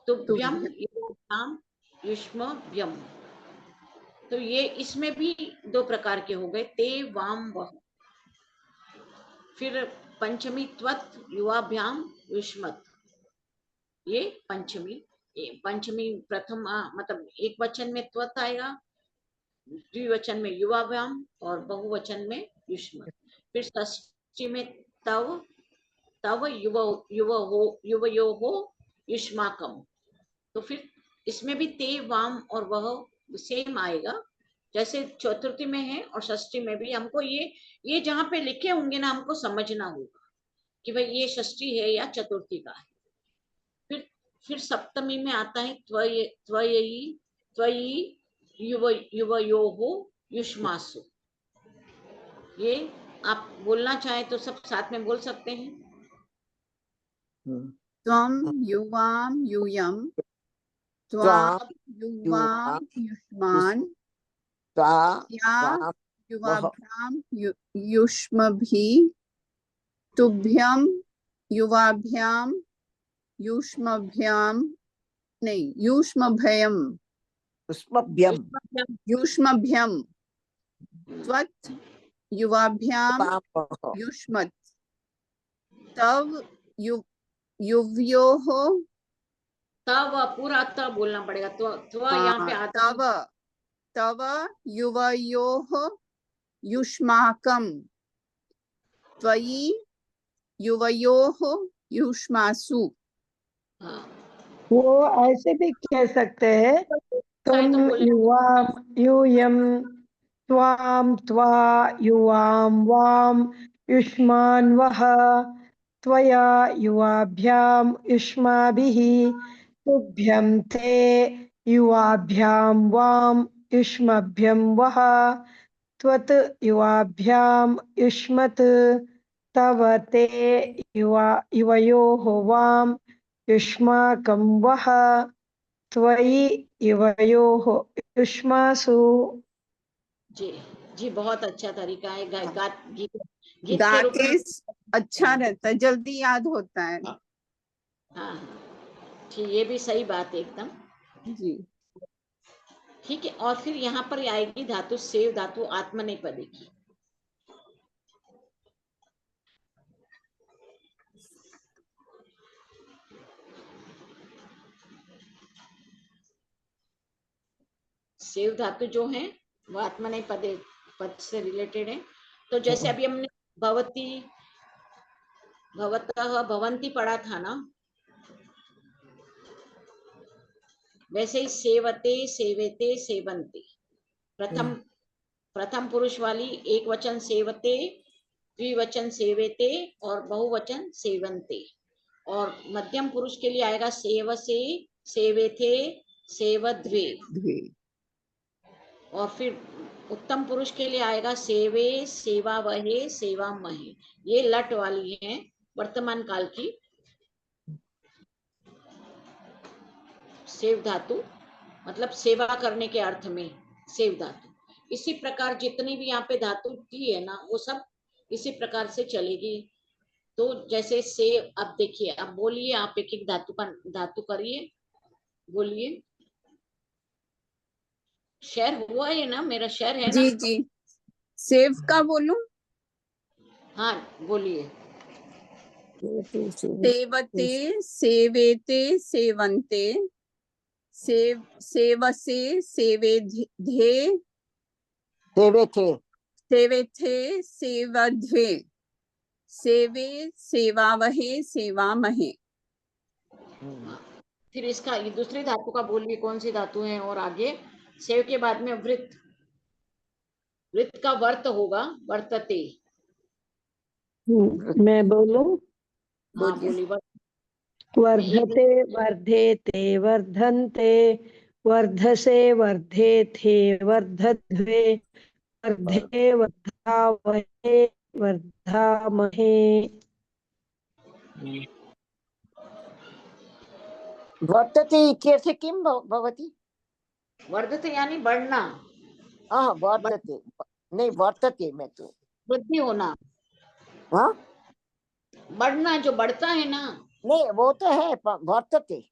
तुभ्यम तुभ्य, युवाभ्याम युष्मभ्यम। तो ये इसमें भी दो प्रकार के हो गए, ते वाम वह। फिर पंचमी त्वत युवाभ्याम युष्मत, ये पंचमी। पंचमी प्रथम मतलब एक वचन में त्वत आएगा, द्विवचन में युवाभ्याम, और बहुवचन में युष्मत। फिर षष्ठी में तव, तव युव युवयो हो युष्माकम। तो फिर इसमें भी ते वाम और वह सेम आएगा, जैसे चतुर्थी में है और षष्ठी में भी। हमको ये जहाँ पे लिखे होंगे ना, हमको समझना होगा कि भाई ये षष्ठी है या चतुर्थी का है। फिर सप्तमी में आता है त्वयी युवयो हो युष्मासु, ये आप बोलना चाहे तो सब साथ में बोल सकते हैं। त्वं युवां यूयं त्वां युवां युष्मान् या युवाभ्यां युष्मभिः तुभ्यं युवाभ्यां युष्मभ्यां नहीं युष्मभयं युष्मभ्यं त्वत् युवाभ्यां युष्मत् तव युवयोः तव पूरा त बोलना पड़ेगा। तो यहाँ पे आता तव तव युवयोः युष्माकं त्वयि युवयोः युष्मासु। हाँ, वो ऐसे भी कह सकते हैं, चाहे तुम तो बोले। युवाम यूयम त्वाम त्वा युवाम वाम युष्मान वह त्वया युवाभ्याम युष्माभिः तुभ्यं ते युवाभ्याम वाम युष्मभ्यं वह त्वत् युवाभ्याम युष्मत् तव ते युवयोः वाम युष्माकं वह त्वयि युवयोः युष्मासु। जी जी, बहुत अच्छा तरीका है। गीत गीत गा के रूप के में। अच्छा रहता है, जल्दी याद होता है। हाँ ठीक, ये भी सही बात है एकदम। जी ठीक है, और फिर यहाँ पर आएगी धातु सेव धातु आत्मनेपदी की। सेव धातु जो है वो आत्मनेपदी पद से रिलेटेड है। तो जैसे अभी हमने भवती भवतः भवंती पढ़ा था ना, वैसे ही सेवते सेवेते सेवंते। प्रथम पुरुष वाली एक वचन सेवते, द्विवचन सेवेते और बहुवचन सेवंते। और मध्यम पुरुष के लिए आएगा सेवसे, सेवेथे, सेवद्वे। और फिर उत्तम पुरुष के लिए आएगा सेवे, सेवावहे, सेवामहे। ये लट वाली है वर्तमान काल की सेव धातु, मतलब सेवा करने के अर्थ में सेव धातु। इसी प्रकार जितनी भी यहाँ पे धातु की है ना, वो सब इसी प्रकार से चलेगी। तो जैसे सेव, अब देखिए, अब बोलिए आप एक एक धातु करिए, बोलिए। शेयर हुआ है ना, मेरा शेयर है ना? जी जी, सेव का बोलूं? हाँ बोलिए। सेवते सेवेते सेवन्ते सेवसे सेवेधे सेवेथे सेवध्वे सेवे सेवावहे सेवामहे। फिर इसका ये दूसरी धातु का बोलिए, कौन सी धातु है? और आगे सेव के बाद में वृत्त, वृत्त का वर्त होगा वर्तते। मैं बोलूं? हाँ बोलिए। वर्धते वर्धेते वर्धन्ते वर्धसे वर्धेथे वर्धध्वे वर्धे वर्धावहे वर्धामहे। वर्तते इत्यर्थे किं भवति? वर्धते यानी बढ़ना, वर्तते नहीं, वर्तते में तो वृद्धि होना, हाँ बढ़ना, जो बढ़ता है ना। नहीं, वो तो है, वर्तते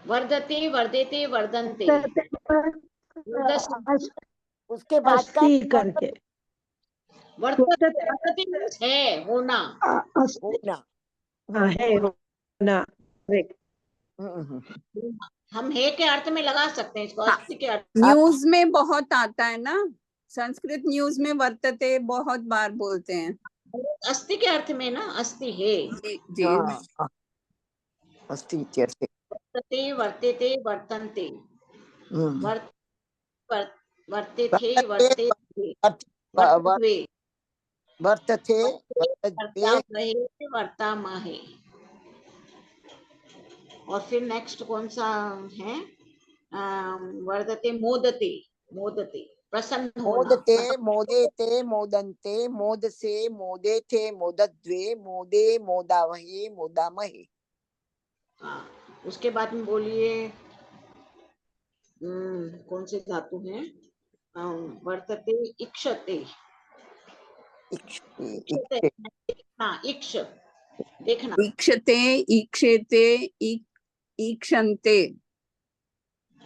वर्धते वर्धेते वर्धन्ते। उसके बाद का अस्थि करके वर्तते है होना। होना। है होना। हम है के अर्थ में लगा सकते हैं इसको, अस्थि के अर्थ। न्यूज में बहुत आता है ना, संस्कृत न्यूज में वर्तते बहुत बार बोलते हैं। अस्थि के अर्थ में ना, अस्थि है। जी जी, अस्थि इत्यर्थे। वर्तते वर्तेते वर्तन्ते, वर्तेथे वर्तेते वर्तते वर्तामहे। और फिर नेक्स्ट कौन सा है? वर्धते मोदते, मोदते प्रसन्न होना, मोदते मोदेते मोदन्ते मोदसे मोदेथे मोदद्वे मोदे मोदावहे मोदामहे। हाँ, उसके बाद में बोलिए कौन से धातु हैं? वर्तते, इक्षते, इक्षते इक्षते, हाँ, इक्ष, देखना, ईक्षते ईक्षेते ईक्षन्ते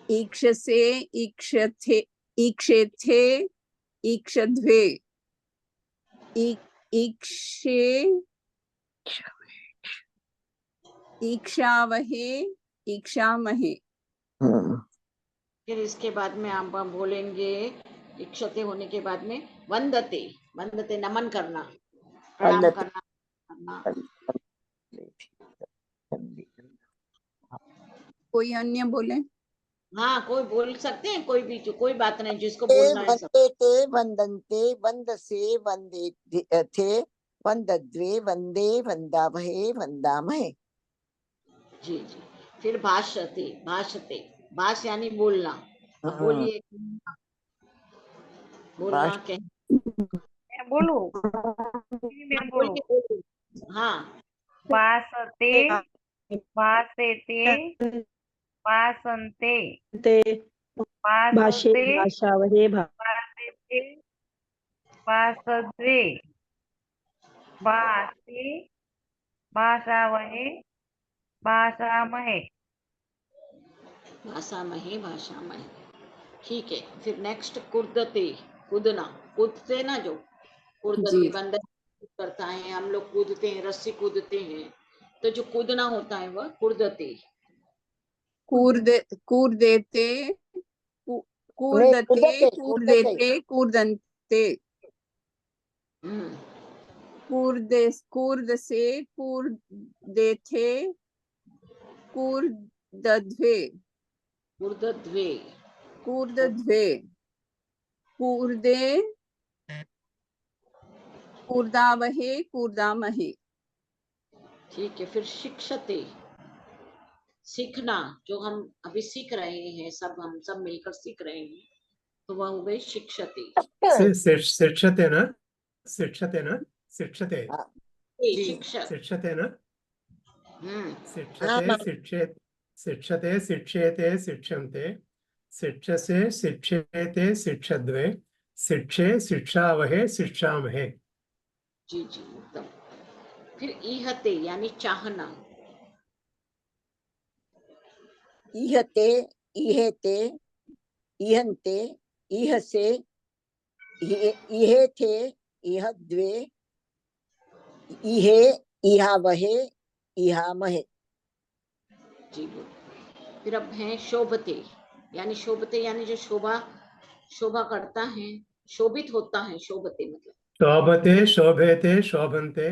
ईक्षसे ईक्षथे ईक्षेथे ईक्षध्वे ईक्षे ईक्षावहे ईक्षामहे। फिर इसके बाद में आप बोलेंगे इक्षते होने के बाद में वंदते, वंदते नमन करना, प्रणाम वंदते। करना। कोई अन्य बोले? हाँ, कोई बोल सकते हैं, कोई भी, कोई बात नहीं, जिसको बोलना है सब। वंदेते वंदन्ते वंदसे वंदे थे वंदद्वे वंदे वंदावहे वंदामहे। जी जी। फिर भाषते, भाषते, भाष यानी बोलना। अब बोलिए, बोलना कह, मैं बोलूं? मैं बोलूं? बोलिए, हाँ, वासते वासेते वासन्ते भाषे वासते भाषावहे वासेते वासद्वे वासे भाषावहे भाषामहे। भाषामहे, भाषामहे, ठीक है। फिर नेक्स्ट कुर्दते, कूदना, कूदते ना जो, कुर्दते, बंदर करता है, हम लोग कूदते हैं, रस्सी कूदते हैं, तो जो कूदना होता है वह कुर्दते। कूर्देते कूर्दते कूर्देते कूर्दन्ते कूर्दसे कूर्देथे कूर्दध्वे कुर्दध्वे, कूर्दध्वे कूर्दे कूर्दावहे कूर्दामहे। ठीक है। फिर शिक्षते, सीखना, जो हम अभी सीख रहे हैं, हम सब मिलकर सीख रहे हैं, तो वह हो गई शिक्षते। शिक्षते न शिक्षते न शिक्षते शिक्षक, शिक्षते न हम्म, शिक्षते शिक्षते शिक्षेते शिक्षन्ते शिक्षसे शिक्षेते शिक्षद्वे शिक्षे शिक्षावहे शिक्षामहे। जी जी, एकदम। फिर इहते यानी चाहना, इहते इहेते इहन्ते इहसे इहेथे इहद्वे इहे इहावहे इहामहे। जी बोल। फिर अब है शोभते, यानी जो शोभा करता है, शोभित होता है, शोभते मतलब शोभते शोभेते शोभन्ते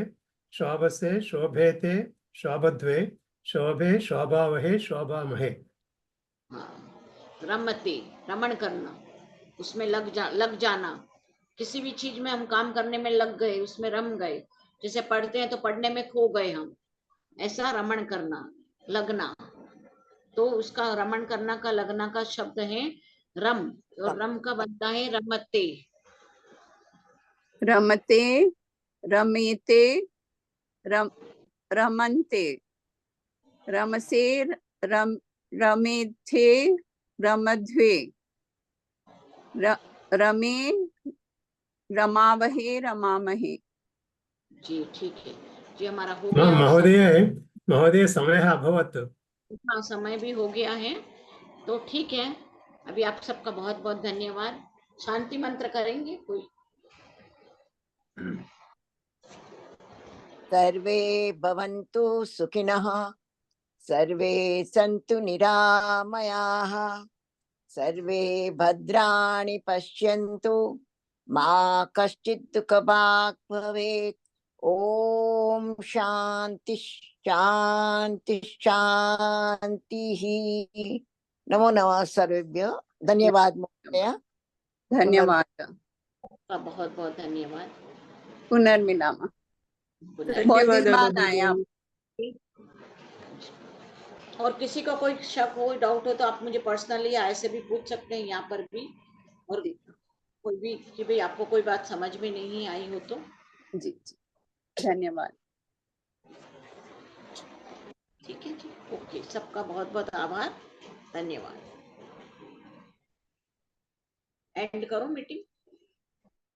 शोभसे शोभेते शोभद्वे शोभे शोभावहे शोभामहे। हाँ। रमते, रमण करना, उसमें लग जाना, किसी भी चीज में हम काम करने में लग गए, उसमें रम गए, जैसे पढ़ते हैं तो पढ़ने में खो गए हम, ऐसा रमण करना, लगना, तो उसका रमण करना का, लगना का शब्द है रम, और रम का बनता है रमते। रमते रमेते रमन्ते रमसे रमेथे रमध्वे रमे रमावहे रमामहे। जी ठीक है जी, हमारा हो गया महोदय समयः अभवत्। हाँ, समय भी हो गया है, तो ठीक है। अभी आप सबका बहुत बहुत धन्यवाद। शांति मंत्र करेंगे कोई? सर्वे भवन्तु सुखिनः, सर्वे सन्तु निरामयाः, सर्वे भद्राणि पश्यन्तु, मा कश्चित् दुःखभाग् भवेत्। ओम शांति शांति शांतिः। नमो नमः सर्वेभ्यः। धन्यवाद महोदय। धन्यवाद। बहुत बहुत धन्यवाद। पुनर्मिलामः। बहुत दिन बाद आए आप। और किसी का कोई शक हो, डाउट हो, तो आप मुझे पर्सनली ऐसे भी पूछ सकते हैं यहाँ पर भी। और कोई भी कि भाई आपको कोई बात समझ में नहीं आई हो तो। जी जी, धन्यवाद। ठीक है जी, ओके, सबका बहुत बहुत आभार, धन्यवाद। एंड करो मीटिंग।